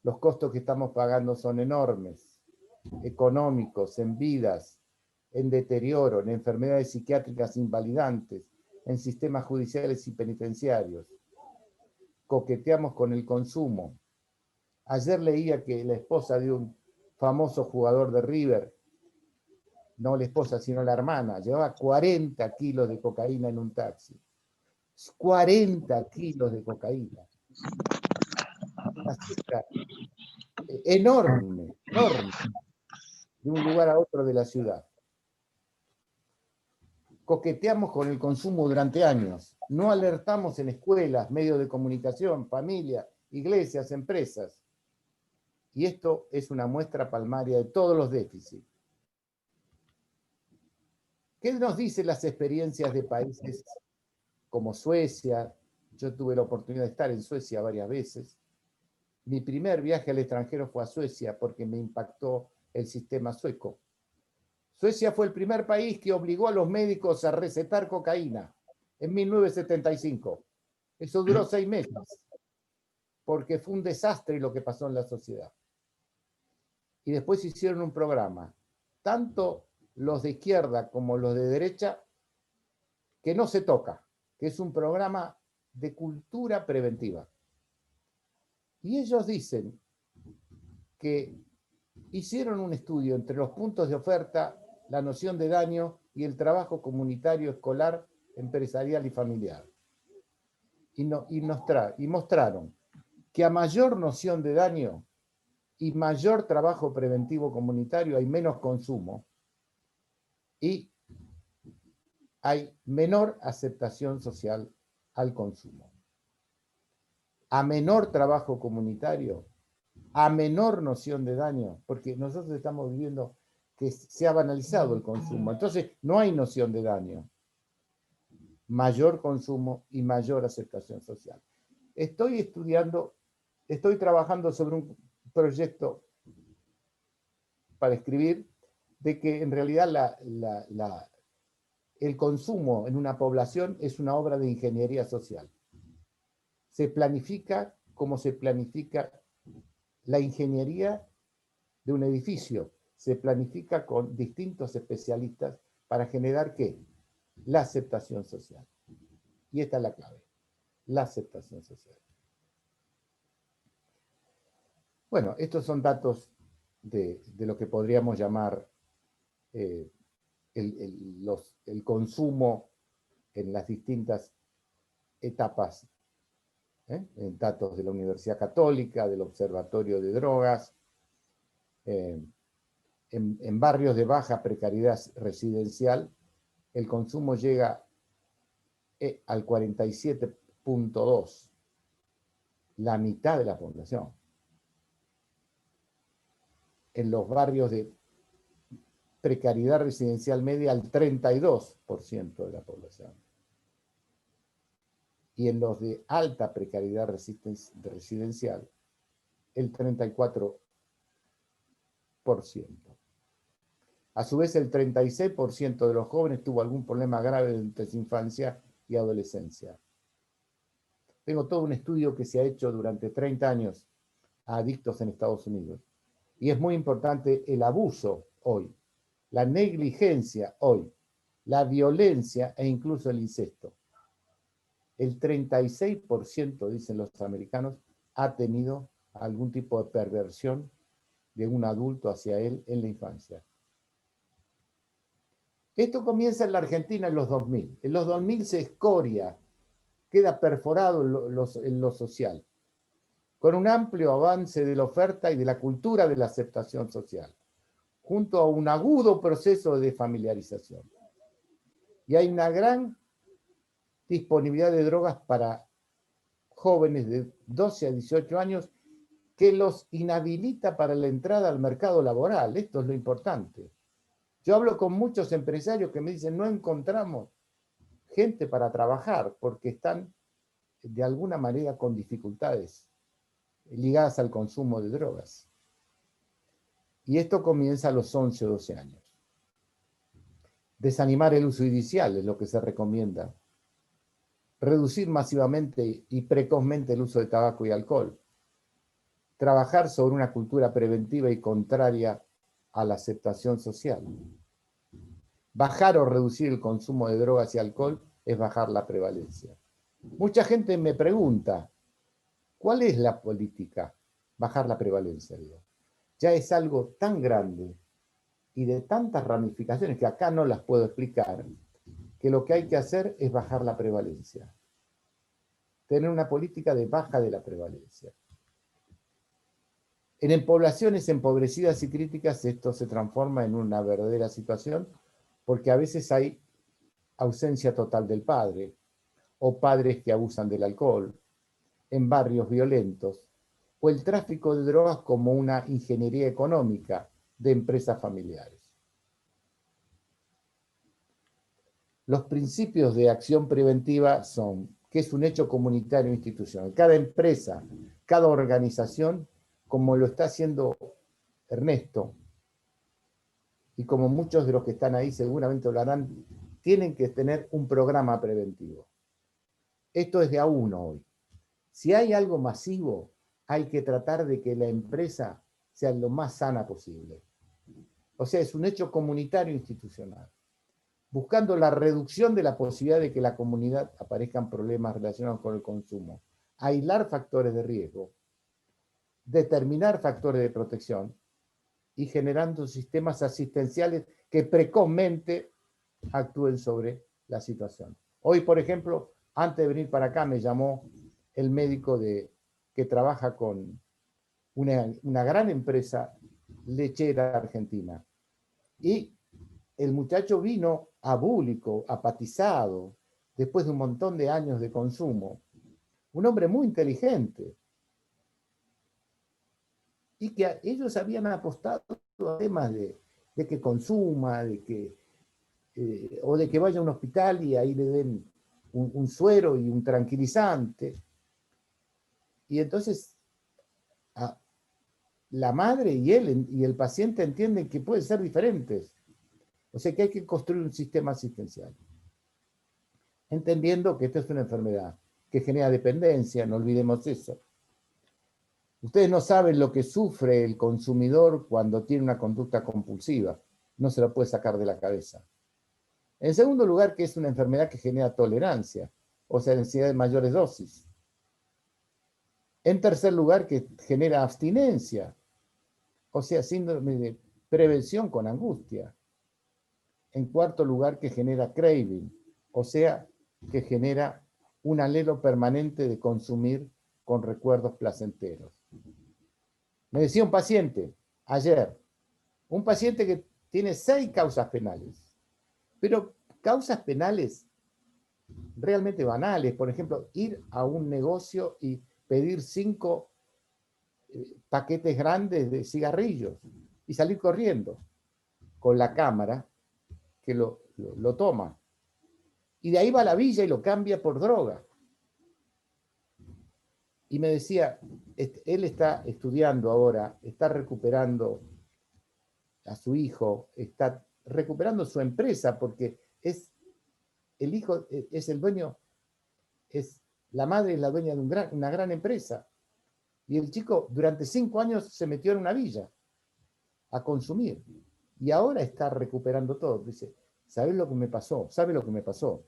Los costos que estamos pagando son enormes, económicos, en vidas, en deterioro, en enfermedades psiquiátricas invalidantes, en sistemas judiciales y penitenciarios. Coqueteamos con el consumo. Ayer leía que la esposa de un famoso jugador de River, no la esposa sino la hermana, llevaba 40 kilos de cocaína en un taxi. 40 kilos de cocaína. Una cifra enorme, enorme, de un lugar a otro de la ciudad. Coqueteamos con el consumo durante años. No alertamos en escuelas, medios de comunicación, familia, iglesias, empresas. Y esto es una muestra palmaria de todos los déficits. ¿Qué nos dicen las experiencias de países como Suecia? Yo tuve la oportunidad de estar en Suecia varias veces. Mi primer viaje al extranjero fue a Suecia porque me impactó el sistema sueco. Suecia fue el primer país que obligó a los médicos a recetar cocaína en 1975. Eso duró 6 meses, porque fue un desastre lo que pasó en la sociedad. Y después hicieron un programa, tanto los de izquierda como los de derecha, que no se toca, que es un programa de cultura preventiva. Y ellos dicen que hicieron un estudio entre los puntos de oferta, la noción de daño y el trabajo comunitario, escolar, empresarial y familiar. Y mostraron que a mayor noción de daño y mayor trabajo preventivo comunitario hay menos consumo y hay menor aceptación social al consumo. A menor trabajo comunitario, a menor noción de daño, porque nosotros estamos viviendo que se ha banalizado el consumo, entonces no hay noción de daño. Mayor consumo y mayor aceptación social. Estoy trabajando sobre un proyecto para escribir de que en realidad el consumo en una población es una obra de ingeniería social. Se planifica como se planifica la ingeniería de un edificio. Se planifica con distintos especialistas para generar ¿qué? La aceptación social. Y esta es la clave, la aceptación social. Bueno, estos son datos de lo que podríamos llamar el consumo en las distintas etapas, en datos de la Universidad Católica, del Observatorio de Drogas, en barrios de baja precariedad residencial, el consumo llega al 47.2%, la mitad de la población. En los barrios de precariedad residencial media, al 32% de la población. Y en los de alta precariedad residencial, el 34%. A su vez, el 36% de los jóvenes tuvo algún problema grave durante su infancia y adolescencia. Tengo todo un estudio que se ha hecho durante 30 años a adictos en Estados Unidos. Y es muy importante el abuso hoy, la negligencia hoy, la violencia e incluso el incesto. El 36%, dicen los americanos, ha tenido algún tipo de perversión de un adulto hacia él en la infancia. Esto comienza en la Argentina en los 2000. En los 2000 se escoria, queda perforado en lo social, con un amplio avance de la oferta y de la cultura de la aceptación social, junto a un agudo proceso de familiarización. Y hay una gran disponibilidad de drogas para jóvenes de 12 a 18 años que los inhabilita para la entrada al mercado laboral. Esto es lo importante. Yo hablo con muchos empresarios que me dicen, no encontramos gente para trabajar porque están de alguna manera con dificultades ligadas al consumo de drogas. Y esto comienza a los 11 o 12 años. Desanimar el uso inicial es lo que se recomienda. Reducir masivamente y precozmente el uso de tabaco y alcohol. Trabajar sobre una cultura preventiva y contraria a la aceptación social. Bajar o reducir el consumo de drogas y alcohol es bajar la prevalencia. Mucha gente me pregunta, ¿cuál es la política? Bajar la prevalencia, digo. Ya es algo tan grande y de tantas ramificaciones que acá no las puedo explicar, que lo que hay que hacer es bajar la prevalencia. Tener una política de baja de la prevalencia. En poblaciones empobrecidas y críticas esto se transforma en una verdadera situación porque a veces hay ausencia total del padre o padres que abusan del alcohol en barrios violentos o el tráfico de drogas como una ingeniería económica de empresas familiares. Los principios de acción preventiva son que es un hecho comunitario e institucional. Cada empresa, cada organización, como lo está haciendo Ernesto, y como muchos de los que están ahí seguramente lo harán, tienen que tener un programa preventivo. Esto es de a uno hoy. Si hay algo masivo, hay que tratar de que la empresa sea lo más sana posible. O sea, es un hecho comunitario e institucional, buscando la reducción de la posibilidad de que en la comunidad aparezcan problemas relacionados con el consumo, aislar factores de riesgo, determinar factores de protección y generando sistemas asistenciales que precozmente actúen sobre la situación. Hoy, por ejemplo, antes de venir para acá me llamó el médico que trabaja con una gran empresa lechera argentina. Y el muchacho vino abúlico, apatizado, después de un montón de años de consumo. Un hombre muy inteligente. Y que ellos habían apostado a temas de que consuma, o de que vaya a un hospital y ahí le den un suero y un tranquilizante. Y entonces la madre y él y el paciente entienden que pueden ser diferentes. O sea que hay que construir un sistema asistencial. Entendiendo que esto es una enfermedad que genera dependencia, no olvidemos eso. Ustedes no saben lo que sufre el consumidor cuando tiene una conducta compulsiva. No se lo puede sacar de la cabeza. En segundo lugar, que es una enfermedad que genera tolerancia, o sea, necesidad de mayores dosis. En tercer lugar, que genera abstinencia, o sea, síndrome de prevención con angustia. En cuarto lugar, que genera craving, o sea, que genera un anhelo permanente de consumir con recuerdos placenteros. Me decía un paciente ayer, un paciente que tiene 6 causas penales, pero causas penales realmente banales, por ejemplo, ir a un negocio y pedir 5 paquetes grandes de cigarrillos y salir corriendo con la cámara que lo toma. Y de ahí va a la villa y lo cambia por droga. Y me decía, él está estudiando ahora, está recuperando a su hijo, está recuperando su empresa porque el hijo es el dueño, la madre es la dueña de una gran empresa. Y el chico durante 5 años se metió en una villa a consumir. Y ahora está recuperando todo. Dice, ¿sabes lo que me pasó? ¿Sabe lo que me pasó?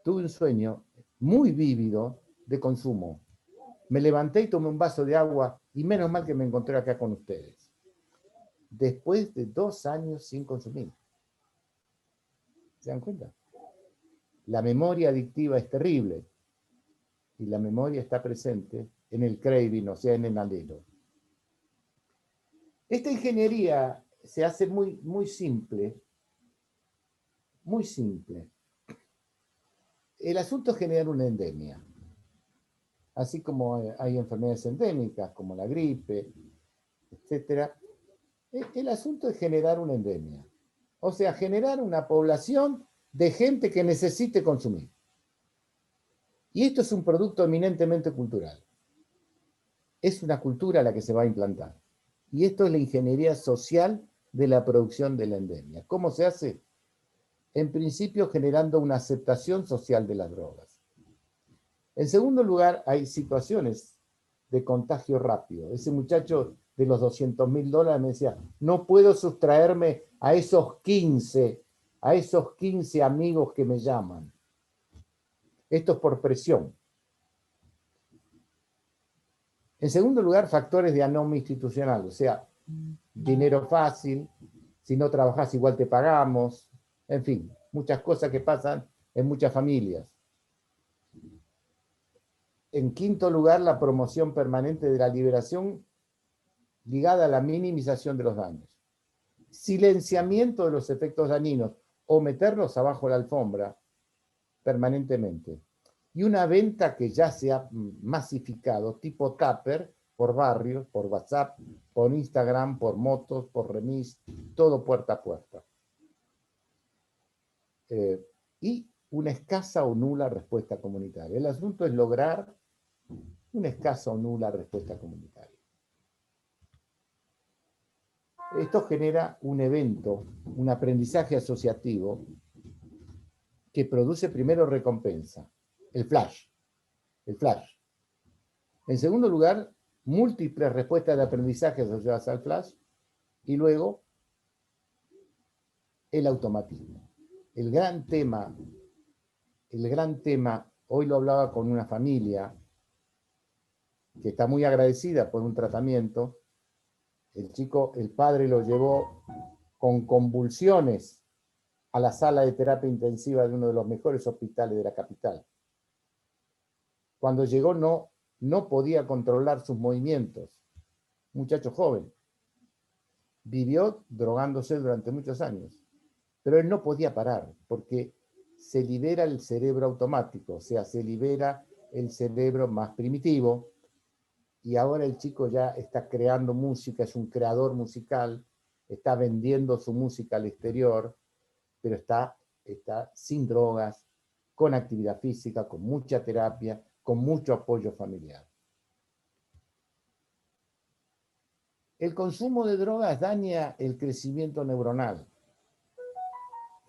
Tuve un sueño muy vívido de consumo. Me levanté y tomé un vaso de agua y menos mal que me encontré acá con ustedes. Después de 2 años sin consumir. ¿Se dan cuenta? La memoria adictiva es terrible. Y la memoria está presente en el craving, o sea, en el anhelo. Esta ingeniería se hace muy, muy simple. Muy simple. El asunto es generar una endemia. Así como hay enfermedades endémicas, como la gripe, etc. El asunto es generar una endemia. O sea, generar una población de gente que necesite consumir. Y esto es un producto eminentemente cultural. Es una cultura la que se va a implantar. Y esto es la ingeniería social de la producción de la endemia. ¿Cómo se hace? En principio, generando una aceptación social de las drogas. En segundo lugar, hay situaciones de contagio rápido. Ese muchacho de los $200.000 me decía, no puedo sustraerme a esos 15 amigos que me llaman. Esto es por presión. En segundo lugar, factores de anomia institucional, o sea, dinero fácil, si no trabajas igual te pagamos, en fin, muchas cosas que pasan en muchas familias. En quinto lugar, la promoción permanente de la liberación ligada a la minimización de los daños. Silenciamiento de los efectos dañinos o meterlos abajo de la alfombra permanentemente. Y una venta que ya se ha masificado, tipo Tupper, por barrios, por WhatsApp, por Instagram, por motos, por remis, todo puerta a puerta. Y una escasa o nula respuesta comunitaria. El asunto es lograr una escasa o nula respuesta comunitaria. Esto genera un evento, un aprendizaje asociativo que produce primero recompensa, el flash. En segundo lugar, múltiples respuestas de aprendizaje asociadas al flash y luego el automatismo. El gran tema, hoy lo hablaba con una familia que está muy agradecida por un tratamiento. El padre lo llevó con convulsiones a la sala de terapia intensiva de uno de los mejores hospitales de la capital. Cuando llegó no podía controlar sus movimientos. Muchacho joven. Vivió drogándose durante muchos años. Pero él no podía parar porque se libera el cerebro automático, o sea, se libera el cerebro más primitivo. Y ahora el chico ya está creando música, es un creador musical, está vendiendo su música al exterior, pero está sin drogas, con actividad física, con mucha terapia, con mucho apoyo familiar. El consumo de drogas daña el crecimiento neuronal.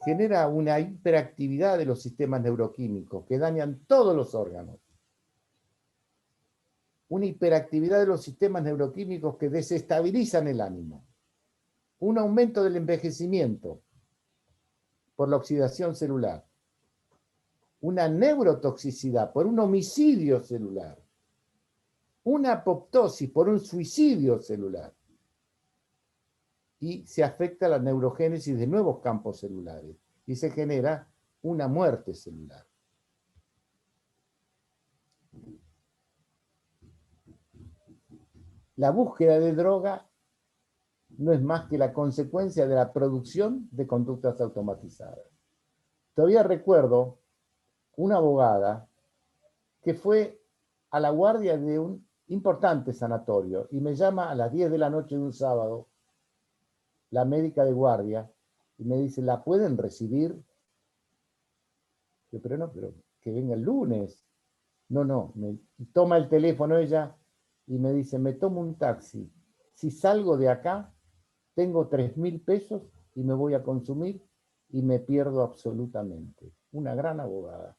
Genera una hiperactividad de los sistemas neuroquímicos que dañan todos los órganos. Una hiperactividad de los sistemas neuroquímicos que desestabilizan el ánimo. Un aumento del envejecimiento por la oxidación celular. Una neurotoxicidad por un homicidio celular. Una apoptosis por un suicidio celular. Y se afecta la neurogénesis de nuevos campos celulares. Y se genera una muerte celular. La búsqueda de droga no es más que la consecuencia de la producción de conductas automatizadas. Todavía recuerdo una abogada que fue a la guardia de un importante sanatorio y me llama a las 10 de la noche de un sábado, la médica de guardia, y me dice, ¿la pueden recibir? Yo, pero que venga el lunes. No, me toma el teléfono ella y me dice, me tomo un taxi. Si salgo de acá, tengo 3.000 pesos y me voy a consumir y me pierdo absolutamente. Una gran abogada.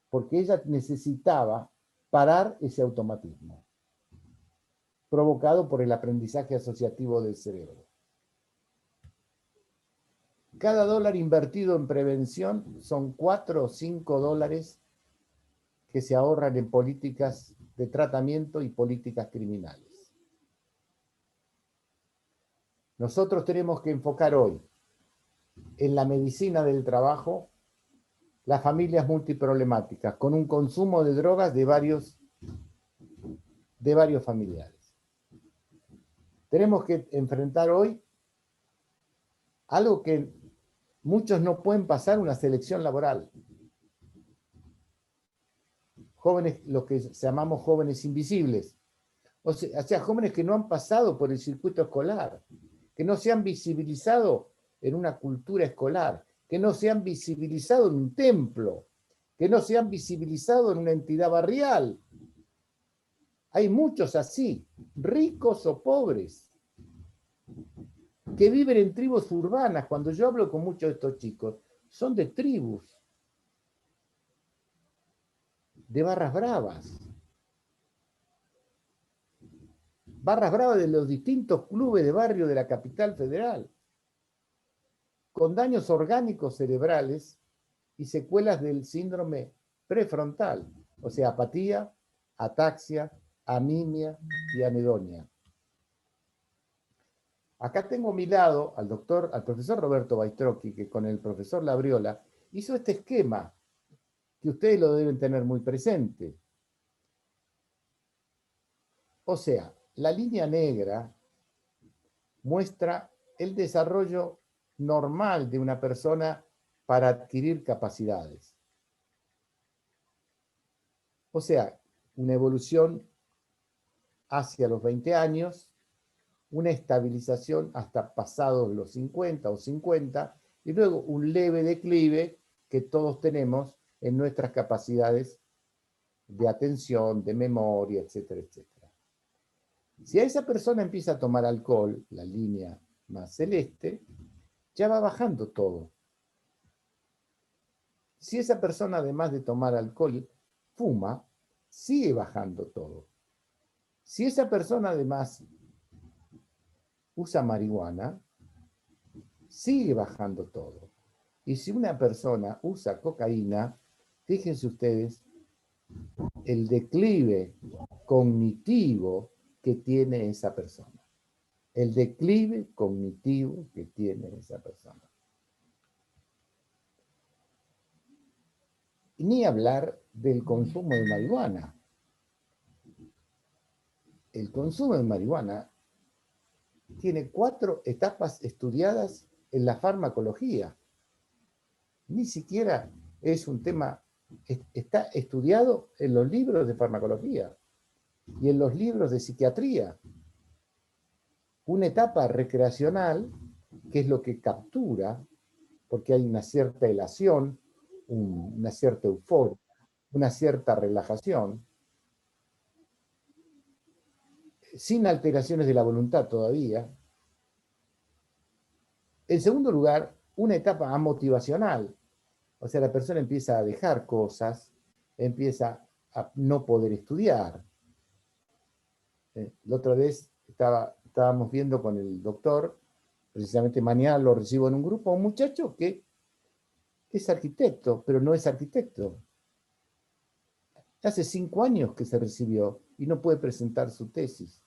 Porque ella necesitaba parar ese automatismo, provocado por el aprendizaje asociativo del cerebro. Cada dólar invertido en prevención son 4 o 5 dólares que se ahorran en políticas de tratamiento y políticas criminales. Nosotros tenemos que enfocar hoy en la medicina del trabajo las familias multiproblemáticas, con un consumo de drogas de varios familiares. Tenemos que enfrentar hoy algo que muchos no pueden pasar, una selección laboral. Jóvenes, los que llamamos jóvenes invisibles. O sea, jóvenes que no han pasado por el circuito escolar, que no se han visibilizado en una cultura escolar, que no se han visibilizado en un templo, que no se han visibilizado en una entidad barrial. Hay muchos así, ricos o pobres, que viven en tribus urbanas. Cuando yo hablo con muchos de estos chicos, son de tribus, de barras bravas. Barras bravas de los distintos clubes de barrio de la capital federal, con daños orgánicos cerebrales y secuelas del síndrome prefrontal, o sea, apatía, ataxia, anemia y anedonia. Acá tengo a mi lado al profesor Roberto Baistrocchi, que con el profesor Labriola hizo este esquema, que ustedes lo deben tener muy presente. O sea, la línea negra muestra el desarrollo normal de una persona para adquirir capacidades. O sea, una evolución hacia los 20 años, una estabilización hasta pasados los 50 o 50, y luego un leve declive que todos tenemos en nuestras capacidades de atención, de memoria, etcétera, etcétera. Si a esa persona empieza a tomar alcohol, la línea más celeste, ya va bajando todo. Si esa persona, además de tomar alcohol, fuma, sigue bajando todo. Si esa persona, además, usa marihuana, sigue bajando todo. Y si una persona usa cocaína, fíjense ustedes el declive cognitivo que tiene esa persona. El declive cognitivo que tiene esa persona. Ni hablar del consumo de marihuana. El consumo de marihuana tiene 4 etapas estudiadas en la farmacología. Ni siquiera es un tema, está estudiado en los libros de farmacología y en los libros de psiquiatría. Una etapa recreacional, que es lo que captura, porque hay una cierta elación, una cierta euforia, una cierta relajación, sin alteraciones de la voluntad todavía. En segundo lugar, una etapa amotivacional, o sea, la persona empieza a dejar cosas, empieza a no poder estudiar. La otra vez estábamos viendo con el doctor, precisamente mañana lo recibo en un grupo, un muchacho que es arquitecto, pero no es arquitecto. Hace 5 años que se recibió y no puede presentar su tesis.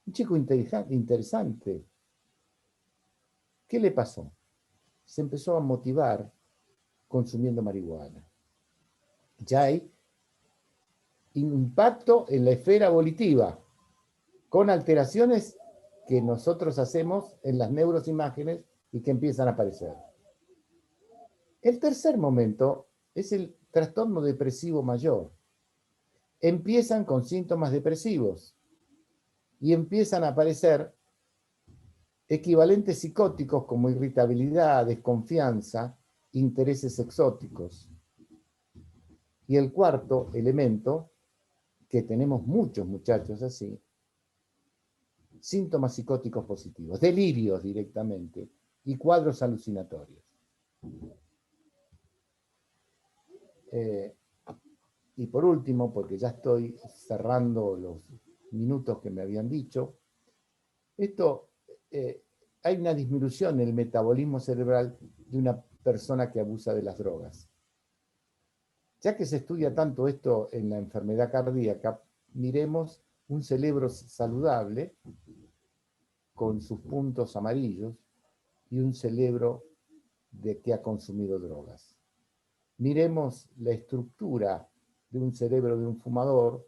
Un chico interesante. ¿Qué le pasó? Se empezó a motivar consumiendo marihuana. Ya hay impacto en la esfera volitiva, con alteraciones que nosotros hacemos en las neurosimágenes y que empiezan a aparecer. El tercer momento es el trastorno depresivo mayor. Empiezan con síntomas depresivos y empiezan a aparecer equivalentes psicóticos como irritabilidad, desconfianza, intereses exóticos. Y el cuarto elemento, que tenemos muchos muchachos así, síntomas psicóticos positivos, delirios directamente y cuadros alucinatorios. Y por último, porque ya estoy cerrando los minutos que me habían dicho, hay una disminución en el metabolismo cerebral de una persona que abusa de las drogas. Ya que se estudia tanto esto en la enfermedad cardíaca, miremos un cerebro saludable con sus puntos amarillos y un cerebro que ha consumido drogas. Miremos la estructura de un cerebro de un fumador,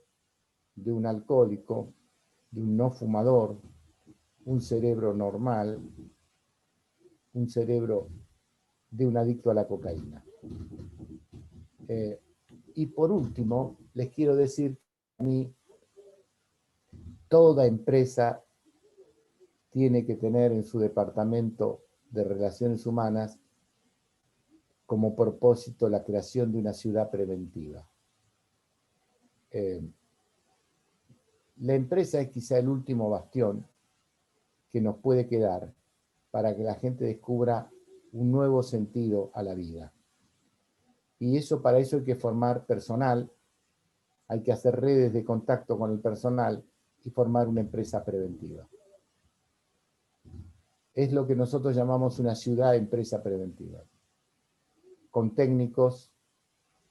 de un alcohólico, de un no fumador, un cerebro normal, un cerebro de un adicto a la cocaína. Y por último, les quiero decir que a mí toda empresa tiene que tener en su departamento de relaciones humanas como propósito la creación de una ciudad preventiva. La empresa es quizá el último bastión que nos puede quedar para que la gente descubra un nuevo sentido a la vida. Y para eso hay que formar personal, hay que hacer redes de contacto con el personal y formar una empresa preventiva. Es lo que nosotros llamamos una ciudad empresa preventiva, con técnicos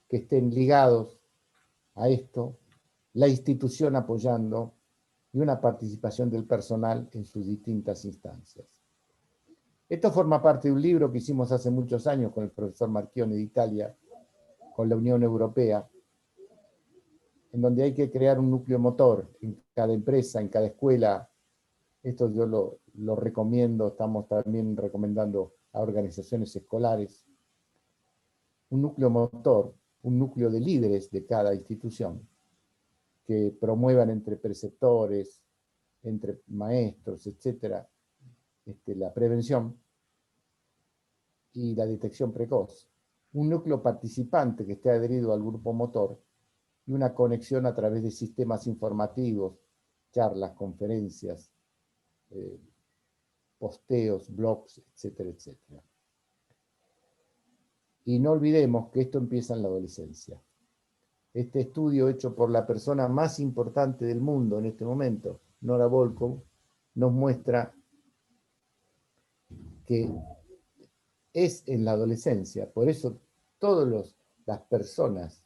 que estén ligados a esto, la institución apoyando y una participación del personal en sus distintas instancias. Esto forma parte de un libro que hicimos hace muchos años con el profesor Marchione de Italia, con la Unión Europea, en donde hay que crear un núcleo motor en cada empresa, en cada escuela. Esto yo lo recomiendo, estamos también recomendando a organizaciones escolares. Un núcleo motor, un núcleo de líderes de cada institución, que promuevan entre preceptores, entre maestros, etcétera, la prevención y la detección precoz. Un núcleo participante que esté adherido al grupo motor y una conexión a través de sistemas informativos, charlas, conferencias, posteos, blogs, etcétera, etcétera. Y no olvidemos que esto empieza en la adolescencia. Este estudio hecho por la persona más importante del mundo en este momento, Nora Volkow, nos muestra que es en la adolescencia. Por eso todas las personas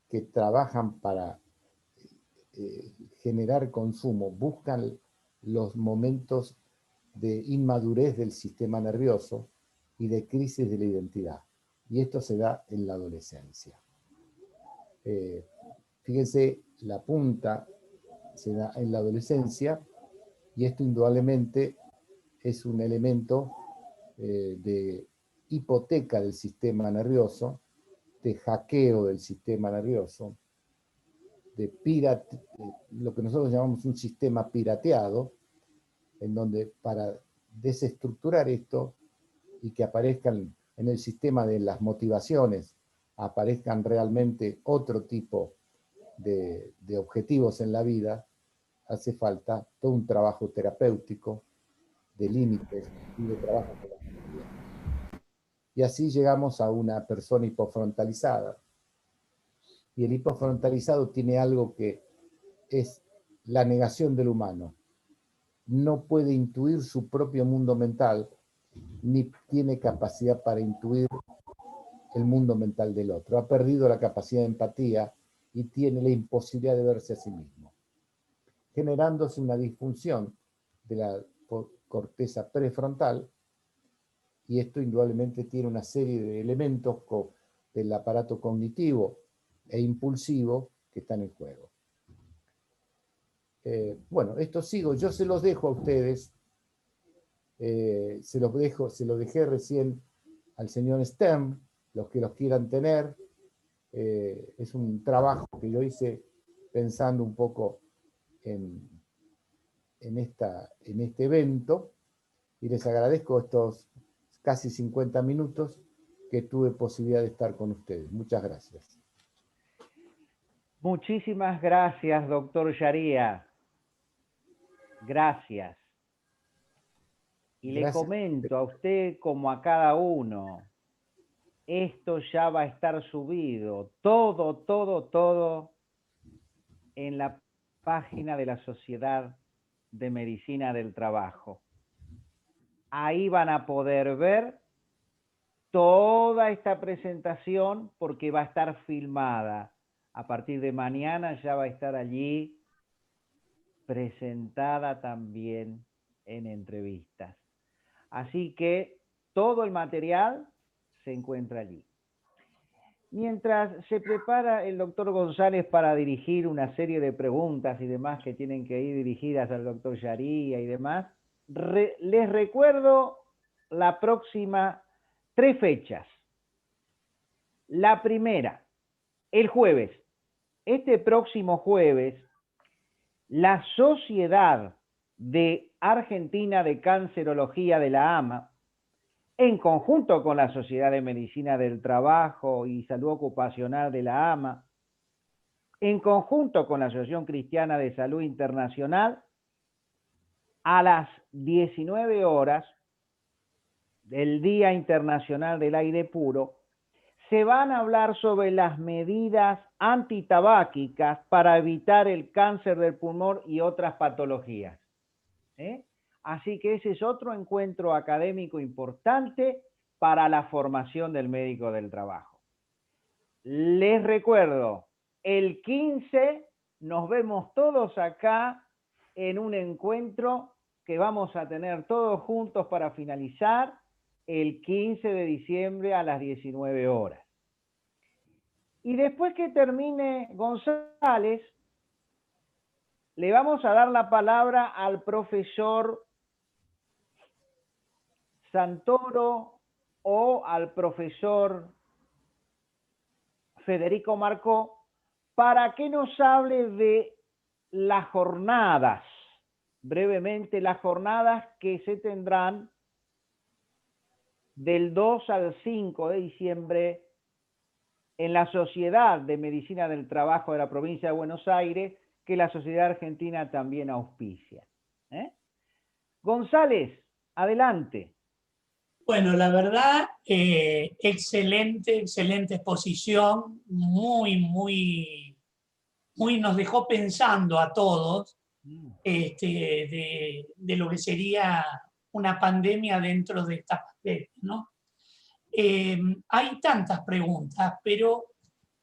que trabajan para generar consumo buscan los momentos de inmadurez del sistema nervioso y de crisis de la identidad. Y esto se da en la adolescencia. Fíjense, la punta se da en la adolescencia y esto indudablemente es un elemento de hipoteca del sistema nervioso, de hackeo del sistema nervioso, de lo que nosotros llamamos un sistema pirateado, en donde para desestructurar esto y que aparezcan en el sistema de las motivaciones, aparezcan realmente otro tipo de objetivos en la vida, hace falta todo un trabajo terapéutico, de límites y de trabajo con la familia. Y así llegamos a una persona hipofrontalizada. Y el hipofrontalizado tiene algo que es la negación del humano. No puede intuir su propio mundo mental, ni tiene capacidad para intuir el mundo mental del otro. Ha perdido la capacidad de empatía y tiene la imposibilidad de verse a sí mismo, generándose una disfunción de la corteza prefrontal, y esto indudablemente tiene una serie de elementos del aparato cognitivo e impulsivo que están en juego. Bueno, esto sigo, yo se los dejo a ustedes, se lo dejé recién al señor Stern, los que los quieran tener. Es un trabajo que yo hice pensando un poco en este evento, y les agradezco estos casi 50 minutos que tuve posibilidad de estar con ustedes. Muchas gracias. Muchísimas gracias, doctor Sharia. Gracias. Y le Gracias. comento a usted como a cada uno, esto ya va a estar subido, todo en la página de la Sociedad de Medicina del Trabajo. Ahí van a poder ver toda esta presentación porque va a estar filmada. A partir de mañana ya va a estar allí presentada también en entrevistas. Así que todo el material se encuentra allí. Mientras se prepara el doctor González para dirigir una serie de preguntas y demás que tienen que ir dirigidas al doctor Yaría y demás, les recuerdo la próxima 3 fechas. La primera, el jueves. Este próximo jueves, la Sociedad de Argentina de Cancerología de la AMA, en conjunto con la Sociedad de Medicina del Trabajo y Salud Ocupacional de la AMA, en conjunto con la Asociación Cristiana de Salud Internacional, a las 19 horas del Día Internacional del Aire Puro, se van a hablar sobre las medidas antitabáquicas para evitar el cáncer del pulmón y otras patologías. Así que ese es otro encuentro académico importante para la formación del médico del trabajo. Les recuerdo, el 15 nos vemos todos acá en un encuentro que vamos a tener todos juntos para finalizar el 15 de diciembre a las 19 horas. Y después que termine González, le vamos a dar la palabra al profesor Santoro o al profesor Federico Marcó para que nos hable de las jornadas, brevemente las jornadas que se tendrán del 2 al 5 de diciembre en la Sociedad de Medicina del Trabajo de la provincia de Buenos Aires, que la Sociedad Argentina también auspicia. González, adelante. Bueno, la verdad, excelente exposición, muy nos dejó pensando a todos de lo que sería una pandemia dentro de esta pandemia, ¿no? Hay tantas preguntas, pero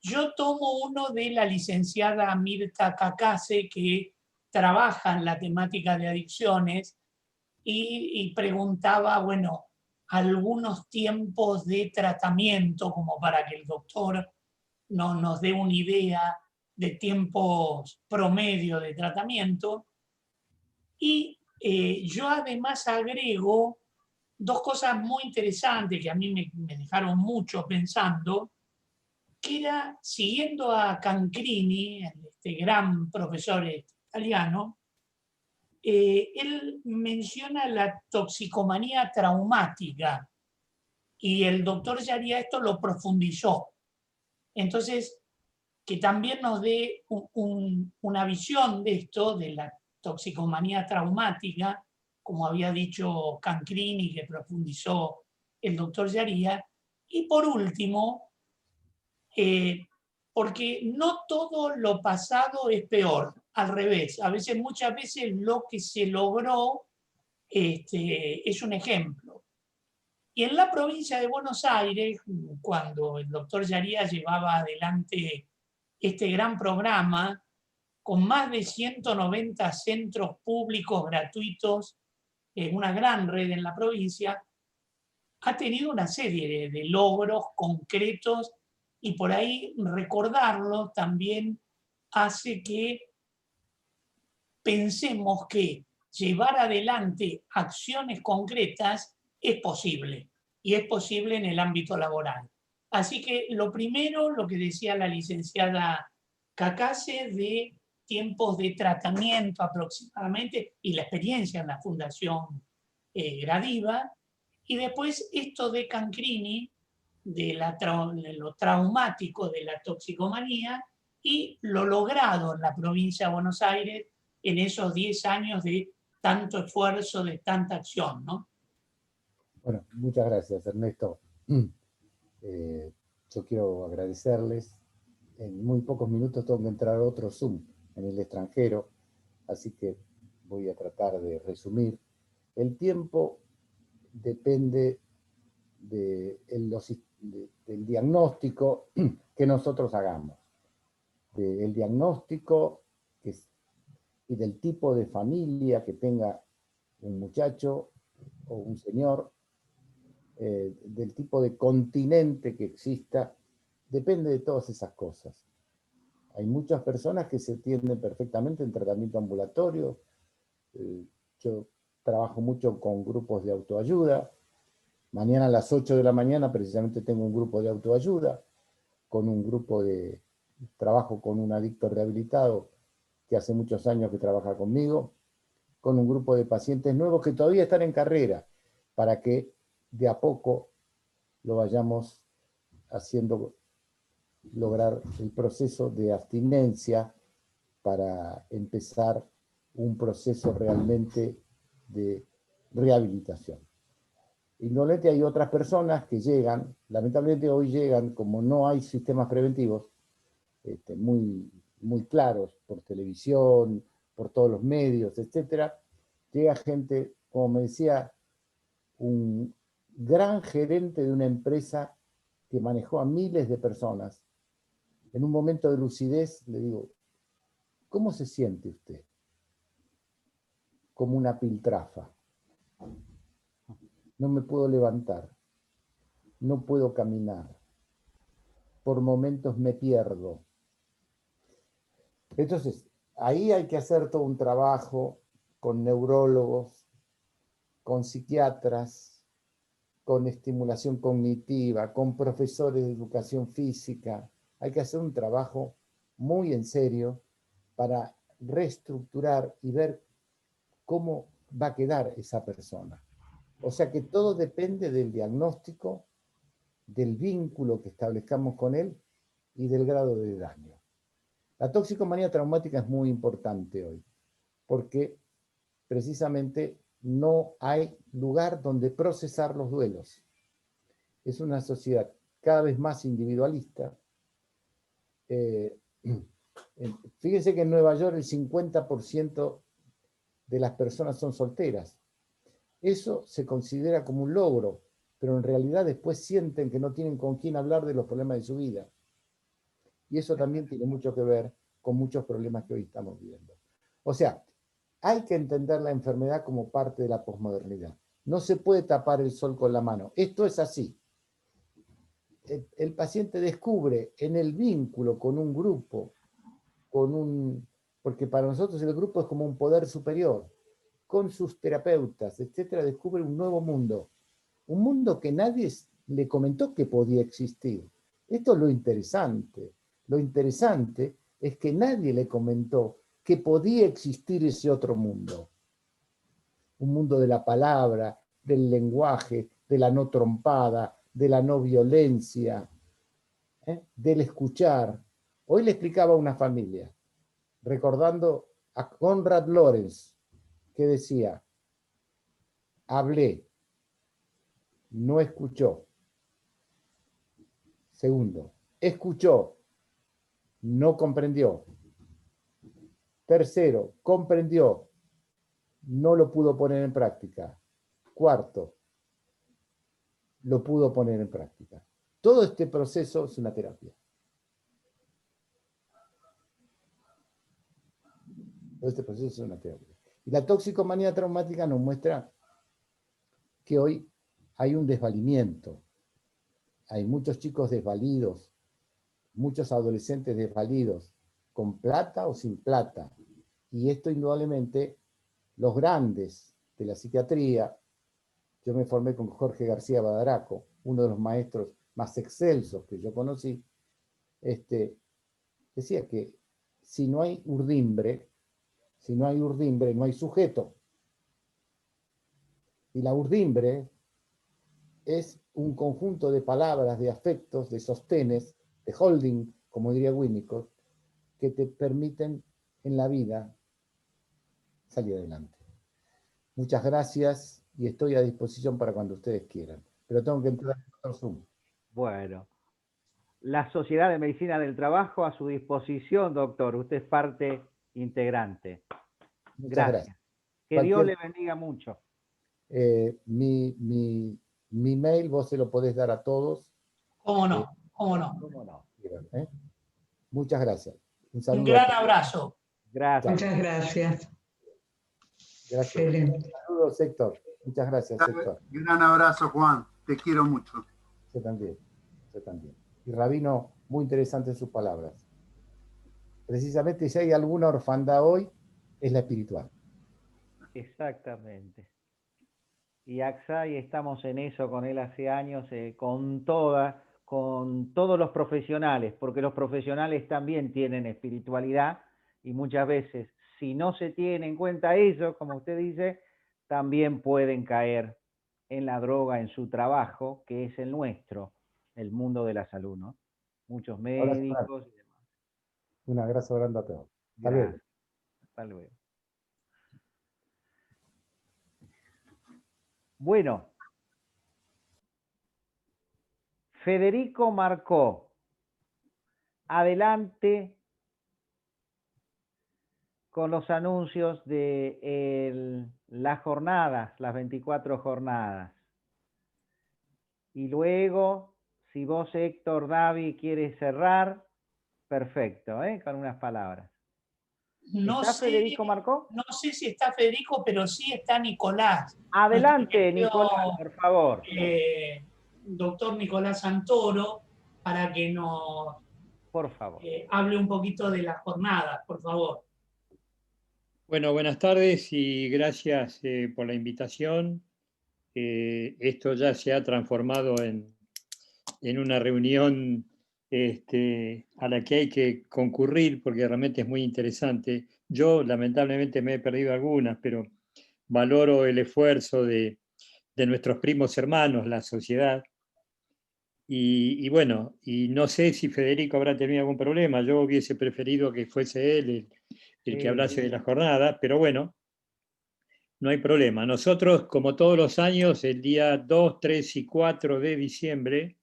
yo tomo uno de la licenciada Mirta Cacase, que trabaja en la temática de adicciones, y preguntaba, bueno, algunos tiempos de tratamiento, como para que el doctor nos dé una idea de tiempos promedio de tratamiento. Y yo además agrego 2 cosas muy interesantes que a mí me dejaron mucho pensando, que era, siguiendo a Cancrini, este gran profesor italiano, él menciona la toxicomanía traumática y el doctor Yaría esto lo profundizó. Entonces, que también nos dé una visión de esto, de la toxicomanía traumática, como había dicho Cancrini, que profundizó el doctor Yaría. Y por último, porque no todo lo pasado es peor, al revés. Muchas veces lo que se logró es un ejemplo. Y en la provincia de Buenos Aires, cuando el doctor Yaría llevaba adelante este gran programa, con más de 190 centros públicos gratuitos, una gran red en la provincia, ha tenido una serie de logros concretos, y por ahí recordarlo también hace que pensemos que llevar adelante acciones concretas es posible, y es posible en el ámbito laboral. Así que lo primero, lo que decía la licenciada Cacase, de tiempos de tratamiento aproximadamente, y la experiencia en la Fundación Gradiva, y después esto de Cancrini, de lo traumático de la toxicomanía, y lo logrado en la provincia de Buenos Aires en esos 10 años de tanto esfuerzo, de tanta acción, ¿no? Bueno, muchas gracias, Ernesto. Yo quiero agradecerles. En muy pocos minutos tengo que entrar a otro Zoom en el extranjero, así que voy a tratar de resumir. El tiempo depende del diagnóstico que nosotros hagamos, del diagnóstico y del tipo de familia que tenga un muchacho o un señor, del tipo de continente que exista, depende de todas esas cosas. Hay muchas personas que se atienden perfectamente en tratamiento ambulatorio. Yo trabajo mucho con grupos de autoayuda. Mañana a las 8 de la mañana precisamente tengo un grupo de autoayuda, con un grupo de trabajo con un adicto rehabilitado que hace muchos años que trabaja conmigo, con un grupo de pacientes nuevos que todavía están en carrera, para que de a poco lo vayamos haciendo lograr el proceso de abstinencia para empezar un proceso realmente de rehabilitación. Indolente hay otras personas que llegan, lamentablemente hoy llegan, como no hay sistemas preventivos muy claros por televisión, por todos los medios, etc. Llega gente, como me decía, un gran gerente de una empresa que manejó a miles de personas. En un momento de lucidez le digo, ¿cómo se siente usted? Como una piltrafa. No me puedo levantar, no puedo caminar, por momentos me pierdo. Entonces, ahí hay que hacer todo un trabajo con neurólogos, con psiquiatras, con estimulación cognitiva, con profesores de educación física. Hay que hacer un trabajo muy en serio para reestructurar y ver cómo va a quedar esa persona. O sea que todo depende del diagnóstico, del vínculo que establezcamos con él y del grado de daño. La toxicomanía traumática es muy importante hoy, porque precisamente no hay lugar donde procesar los duelos. Es una sociedad cada vez más individualista. Fíjense que en Nueva York el 50% de las personas son solteras. Eso se considera como un logro, pero en realidad después sienten que no tienen con quién hablar de los problemas de su vida. Y eso también tiene mucho que ver con muchos problemas que hoy estamos viviendo. O sea, hay que entender la enfermedad como parte de la posmodernidad. No se puede tapar el sol con la mano. Esto es así. El paciente descubre en el vínculo con un grupo, porque para nosotros el grupo es como un poder superior, con sus terapeutas, etcétera, descubre un nuevo mundo. Un mundo que nadie le comentó que podía existir. Esto es lo interesante. Lo interesante es que nadie le comentó que podía existir ese otro mundo. Un mundo de la palabra, del lenguaje, de la no trompada, de la no violencia, del escuchar. Hoy le explicaba a una familia, recordando a Konrad Lorenz, que decía, hablé, no escuchó. Segundo, escuchó, no comprendió. Tercero, comprendió, no lo pudo poner en práctica. Cuarto, lo pudo poner en práctica. Todo este proceso es una terapia. Todo este proceso es una terapia. Y la toxicomanía traumática nos muestra que hoy hay un desvalimiento. Hay muchos chicos desvalidos, muchos adolescentes desvalidos, con plata o sin plata. Y esto indudablemente, los grandes de la psiquiatría, yo me formé con Jorge García Badaraco, uno de los maestros más excelsos que yo conocí, decía que si no hay urdimbre, no hay sujeto. Y la urdimbre es un conjunto de palabras, de afectos, de sostenes, de holding, como diría Winnicott, que te permiten en la vida salir adelante. Muchas gracias y estoy a disposición para cuando ustedes quieran. Pero tengo que entrar en otro Zoom. Bueno, la Sociedad de Medicina del Trabajo a su disposición, doctor. Usted es parte integrante. Muchas Gracias. gracias. Que Dios le bendiga mucho. Mi mail vos se lo podés dar a todos. ¿Cómo no? ¿Cómo no? ¿Cómo no? Muchas gracias. Un Un gran abrazo. Gracias. Muchas gracias. Gracias. Excelente. Saludos, Héctor. Muchas gracias, Héctor. Gran abrazo, Juan. Te quiero mucho. Yo también. Yo también. Y Rabino, muy interesante sus palabras. Precisamente si hay alguna orfandad hoy, es la espiritual. Exactamente. Y Aksai estamos en eso con él hace años, con todos los profesionales, porque los profesionales también tienen espiritualidad y muchas veces, si no se tiene en cuenta eso, como usted dice, también pueden caer en la droga en su trabajo, que es el nuestro, el mundo de la salud, ¿no? Muchos médicos y demás. Un abrazo grande a todos. Hasta luego. Hasta luego. Bueno, Federico Marcó, adelante con los anuncios de las jornadas, las 24 jornadas. Y luego, si vos, Héctor, David, quieres cerrar, perfecto, con unas palabras. No ¿Está sé, Federico Marcó? No sé si está Federico, pero sí está Nicolás. Adelante, Nicolás, por favor. Doctor Nicolás Santoro, para que nos por favor. Hable un poquito de las jornadas, por favor. Bueno, buenas tardes y gracias por la invitación. Esto ya se ha transformado en una reunión a la que hay que concurrir porque realmente es muy interesante. Yo lamentablemente me he perdido algunas, pero valoro el esfuerzo de nuestros primos hermanos, la sociedad. Y bueno, y no sé si Federico habrá tenido algún problema. Yo hubiese preferido que fuese él el que hablase de la jornada, pero bueno, no hay problema. Nosotros, como todos los años, el día 2, 3 y 4 de diciembre,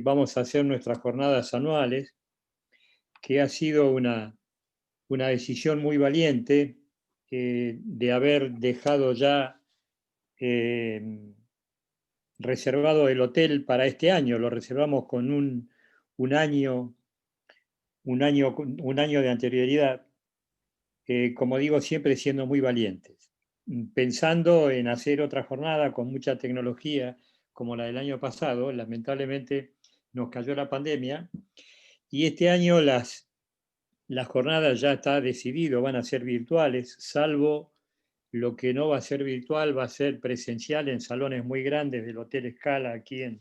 vamos a hacer nuestras jornadas anuales, que ha sido una decisión muy valiente de haber dejado ya reservado el hotel para este año. Lo reservamos con un año de anterioridad, como digo, siempre siendo muy valientes, pensando en hacer otra jornada con mucha tecnología como la del año pasado. Lamentablemente nos cayó la pandemia y este año las jornadas ya está decidido, van a ser virtuales, salvo lo que no va a ser virtual, va a ser presencial en salones muy grandes del Hotel Scala aquí en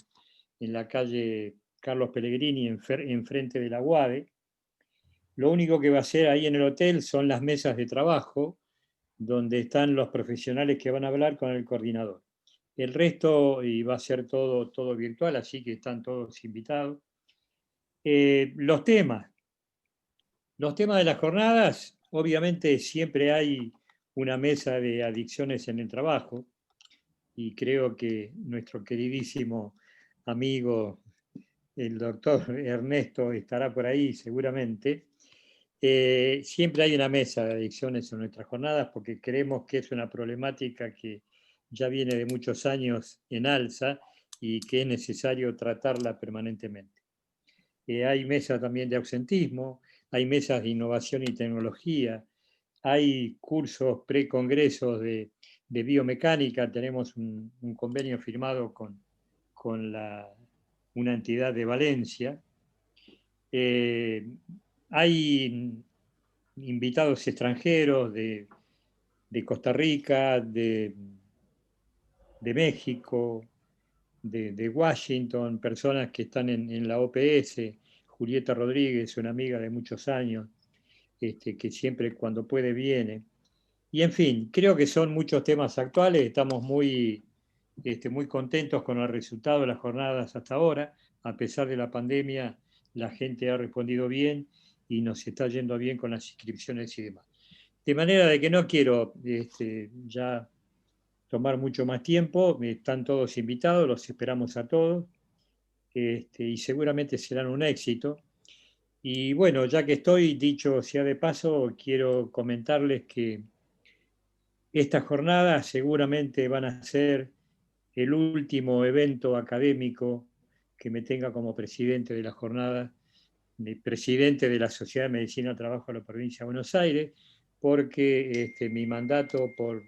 la calle Carlos Pellegrini, enfrente de la UADE. Lo único que va a ser ahí en el hotel son las mesas de trabajo, donde están los profesionales que van a hablar con el coordinador. El resto va a ser todo virtual, así que están todos invitados. Los temas de las jornadas, obviamente siempre hay una mesa de adicciones en el trabajo, y creo que nuestro queridísimo amigo, el doctor Ernesto, estará por ahí seguramente. Siempre hay una mesa de adicciones en nuestras jornadas porque creemos que es una problemática que ya viene de muchos años en alza y que es necesario tratarla permanentemente. Hay mesas también de ausentismo, hay mesas de innovación y tecnología, hay cursos precongresos de biomecánica, tenemos un convenio firmado con una entidad de Valencia. Hay invitados extranjeros de Costa Rica, de México, de Washington, personas que están en la OPS, Julieta Rodríguez, una amiga de muchos años, que siempre cuando puede viene. Y en fin, creo que son muchos temas actuales, estamos muy contentos con el resultado de las jornadas hasta ahora. A pesar de la pandemia, la gente ha respondido bien y nos está yendo bien con las inscripciones y demás. De manera de que no quiero ya tomar mucho más tiempo. Están todos invitados, los esperamos a todos, y seguramente serán un éxito. Y bueno, ya que estoy, dicho sea de paso, quiero comentarles que estas jornadas seguramente van a ser el último evento académico que me tenga como presidente de la jornada, presidente de la Sociedad de Medicina del Trabajo de la Provincia de Buenos Aires, porque mi mandato por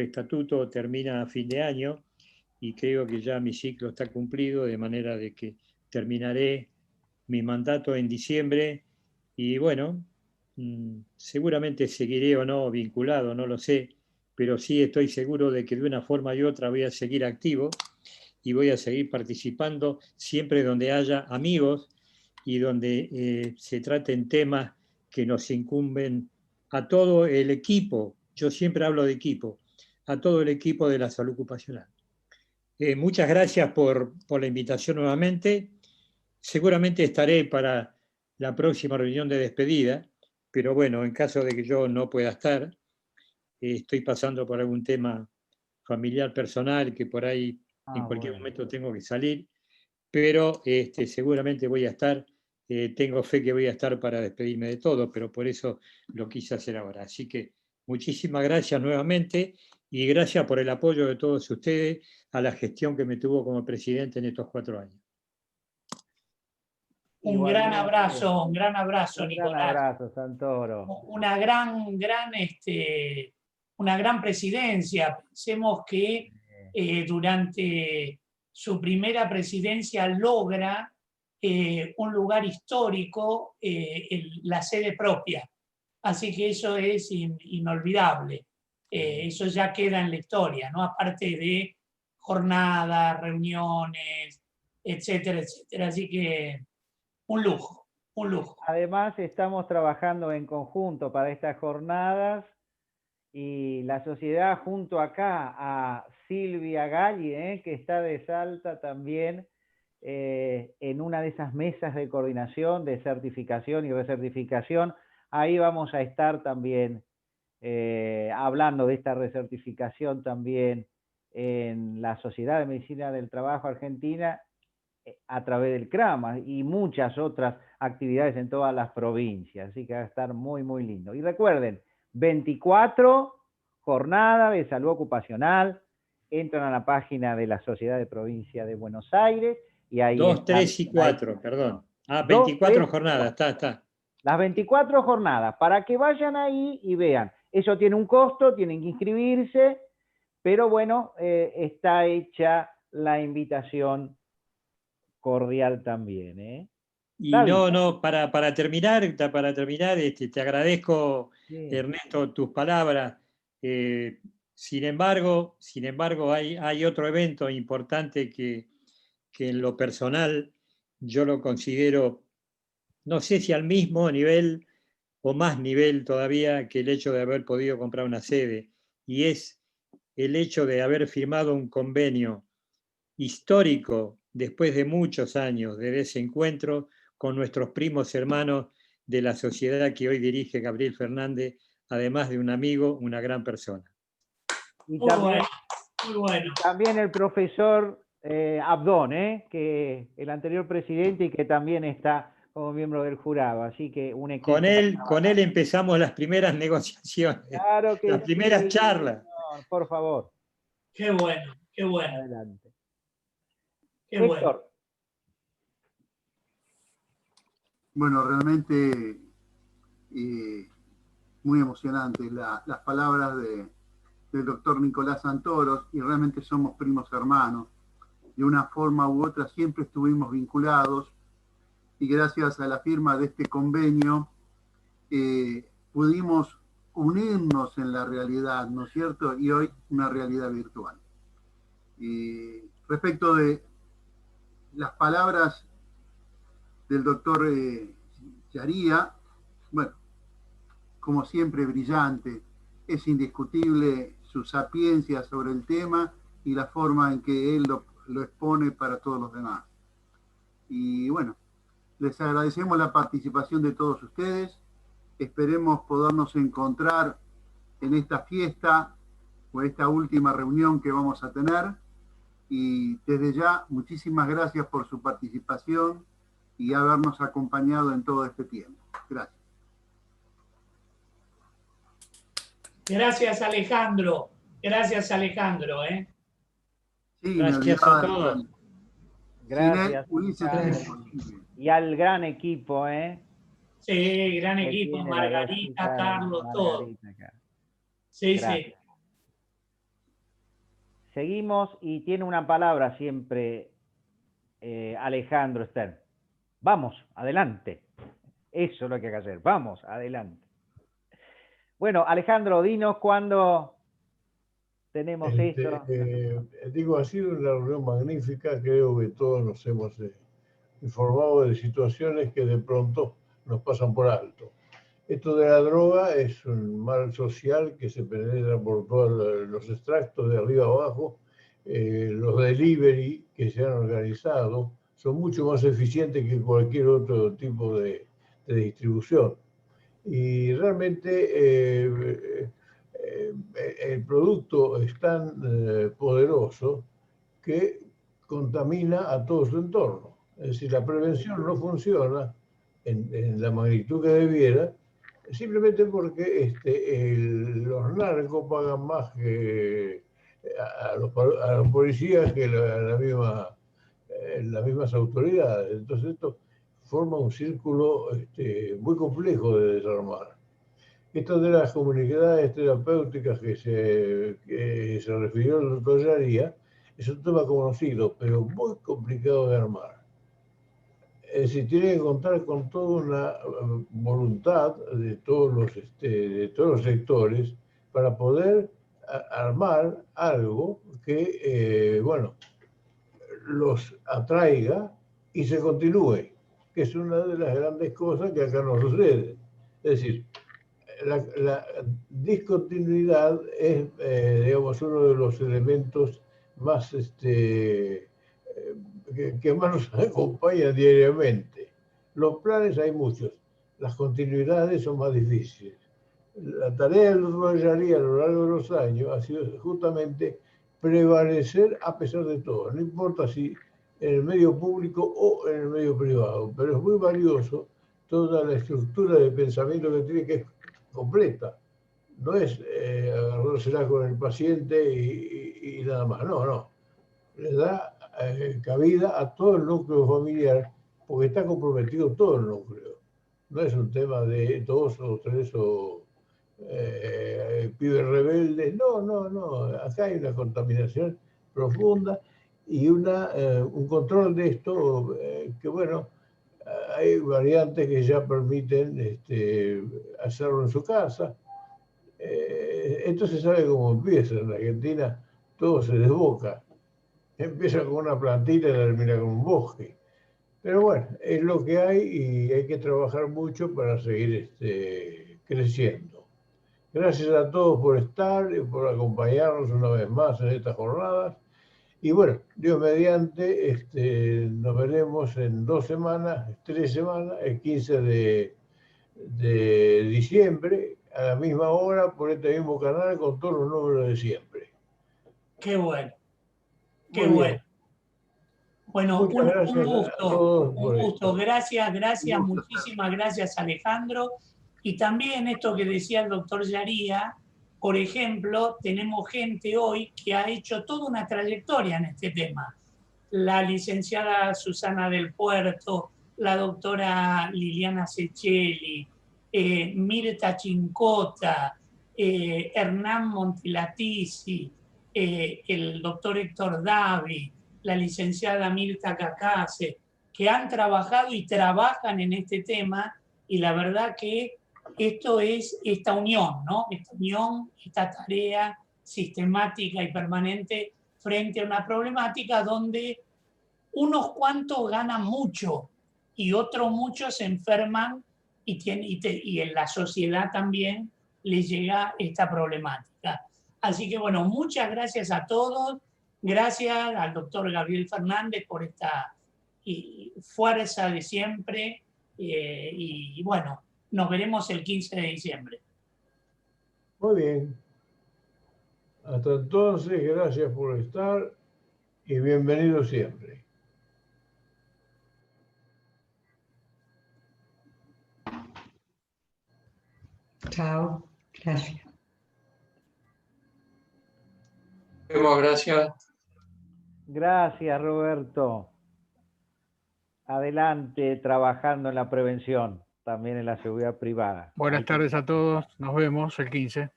estatuto termina a fin de año y creo que ya mi ciclo está cumplido, de manera de que terminaré mi mandato en diciembre y bueno, seguramente seguiré o no vinculado, no lo sé, pero sí estoy seguro de que de una forma u otra voy a seguir activo y voy a seguir participando siempre donde haya amigos y donde se traten temas que nos incumben a todo el equipo. Yo siempre hablo de equipo, a todo el equipo de la salud ocupacional. Muchas gracias por la invitación nuevamente. Seguramente estaré para la próxima reunión de despedida, pero bueno, en caso de que yo no pueda estar, estoy pasando por algún tema familiar personal que por ahí en cualquier momento tengo que salir, pero seguramente voy a estar, tengo fe que voy a estar para despedirme de todo, pero por eso lo quise hacer ahora. Así que muchísimas gracias nuevamente y gracias por el apoyo de todos ustedes a la gestión que me tuvo como presidente en estos 4 años. Un gran abrazo, Nicolás. Un gran abrazo, Santoro. Una gran presidencia. Pensemos que durante su primera presidencia logra un lugar histórico, la sede propia. Así que eso es inolvidable. Eso ya queda en la historia, ¿no? Aparte de jornadas, reuniones, etcétera, etcétera. Así que un lujo, un lujo. Además, estamos trabajando en conjunto para estas jornadas y la sociedad junto acá a Silvia Galli, que está de Salta también, en una de esas mesas de coordinación, de certificación y recertificación. Ahí vamos a estar también hablando de esta recertificación también en la Sociedad de Medicina del Trabajo Argentina a través del CRAMA y muchas otras actividades en todas las provincias. Así que va a estar muy, muy lindo. Y recuerden, 24 jornadas de salud ocupacional. Entran a la página de la Sociedad de Provincia de Buenos Aires y ahí 2, 3 y 4, perdón. 24 jornadas, está. Las 24 jornadas, para que vayan ahí y vean. Eso tiene un costo, tienen que inscribirse, pero bueno, está hecha la invitación cordial también. Y para terminar, te agradezco, sí, Ernesto, tus palabras. Sin embargo, hay otro evento importante que en lo personal yo lo considero, no sé si al mismo nivel o más nivel todavía que el hecho de haber podido comprar una sede, y es el hecho de haber firmado un convenio histórico después de muchos años de desencuentro con nuestros primos hermanos de la sociedad que hoy dirige Gabriel Fernández, además de un amigo, una gran persona. Y también, muy bueno. También el profesor Abdón, que el anterior presidente y que también está como miembro del jurado, así que un equipo. Con él empezamos las primeras negociaciones, claro que las primeras charlas. No, por favor. Qué bueno, qué bueno. Adelante. Qué bueno. Bueno, realmente muy emocionantes las palabras del doctor Nicolás Santoros, y realmente somos primos hermanos. De una forma u otra siempre estuvimos vinculados, y gracias a la firma de este convenio pudimos unirnos en la realidad, ¿no es cierto? Y hoy una realidad virtual. Respecto de las palabras del doctor Yaría, bueno, como siempre brillante, es indiscutible su sapiencia sobre el tema y la forma en que él lo expone para todos los demás. Y bueno, les agradecemos la participación de todos ustedes. Esperemos podernos encontrar en esta fiesta por esta última reunión que vamos a tener. Y desde ya, muchísimas gracias por su participación y habernos acompañado en todo este tiempo. Gracias. Gracias, Alejandro. Gracias, Alejandro. Sí, Gracias a todos. Gracias. Y al gran equipo, Sí, gran que equipo. tiene la Margarita, cosita de Carlos, todo. Margarita acá. Sí, Gracias. sí. Seguimos y tiene una palabra siempre Alejandro Stern. Vamos, adelante. Eso es lo que hay que hacer. Vamos, adelante. Bueno, Alejandro, dinos cuándo tenemos esto. Digo, ha sido una reunión magnífica. Creo que todos nos hemos informado de situaciones que de pronto nos pasan por alto. Esto de la droga es un mal social que se penetra por todos los extractos de arriba abajo. Los delivery que se han organizado son mucho más eficientes que cualquier otro tipo de distribución. Y realmente el producto es tan poderoso que contamina a todo su entorno. Es decir, la prevención no funciona en la magnitud que debiera, simplemente porque los narcos pagan más que a los policías que las mismas autoridades. Entonces esto forma un círculo muy complejo de desarmar. Esto de las comunidades terapéuticas que se refirió el doctor Yaría es un tema conocido, pero muy complicado de armar. Es decir, tiene que contar con toda una voluntad de todos los sectores para poder armar algo que, los atraiga y se continúe, que es una de las grandes cosas que acá no sucede. Es decir, la discontinuidad es, digamos, uno de los elementos más que más nos acompaña diariamente. Los planes hay muchos, las continuidades son más difíciles. La tarea del doctor Yaría a lo largo de los años ha sido justamente prevalecer a pesar de todo, no importa si en el medio público o en el medio privado, pero es muy valioso toda la estructura de pensamiento que tiene, que es completa. No es agarrársela con el paciente y nada más, no. Le da cabida a todo el núcleo familiar, porque está comprometido todo el núcleo. No es un tema de 2 o 3 pibes rebeldes, no. Acá hay una contaminación profunda y un control de esto que, bueno, hay variantes que ya permiten hacerlo en su casa. Esto se sabe cómo empieza. En Argentina todo se desboca. Empieza con una plantita y termina con un bosque. Pero bueno, es lo que hay y hay que trabajar mucho para seguir creciendo. Gracias a todos por estar y por acompañarnos una vez más en estas jornadas. Y bueno, Dios mediante, nos veremos en 2 semanas, 3 semanas, el 15 de diciembre, a la misma hora, por este mismo canal, con todos los números de siempre. Qué bueno. Qué bueno. Bueno, un gusto. Gracias, muchísimas gracias, Alejandro. Y también esto que decía el doctor Yaría, por ejemplo, tenemos gente hoy que ha hecho toda una trayectoria en este tema. La licenciada Susana del Puerto, la doctora Liliana Sechelli, Mirta Chincota, Hernán Montilatizi, el doctor Héctor Davi, la licenciada Mirta Cacase, que han trabajado y trabajan en este tema, y la verdad que esto es esta unión, ¿no? Esta unión, esta tarea sistemática y permanente frente a una problemática donde unos cuantos ganan mucho y otros muchos se enferman y en la sociedad también les llega esta problemática. Así que bueno, muchas gracias a todos. Gracias al doctor Gabriel Fernández por esta fuerza de siempre. Y bueno, nos veremos el 15 de diciembre. Muy bien. Hasta entonces, gracias por estar y bienvenido siempre. Chao, gracias. Gracias. Gracias, Roberto. Adelante, trabajando en la prevención, también en la seguridad privada. Buenas tardes a todos. Nos vemos el 15.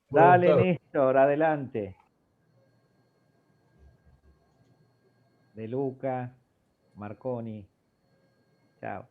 Dale, Néstor, adelante. De Luca, Marconi. Chao.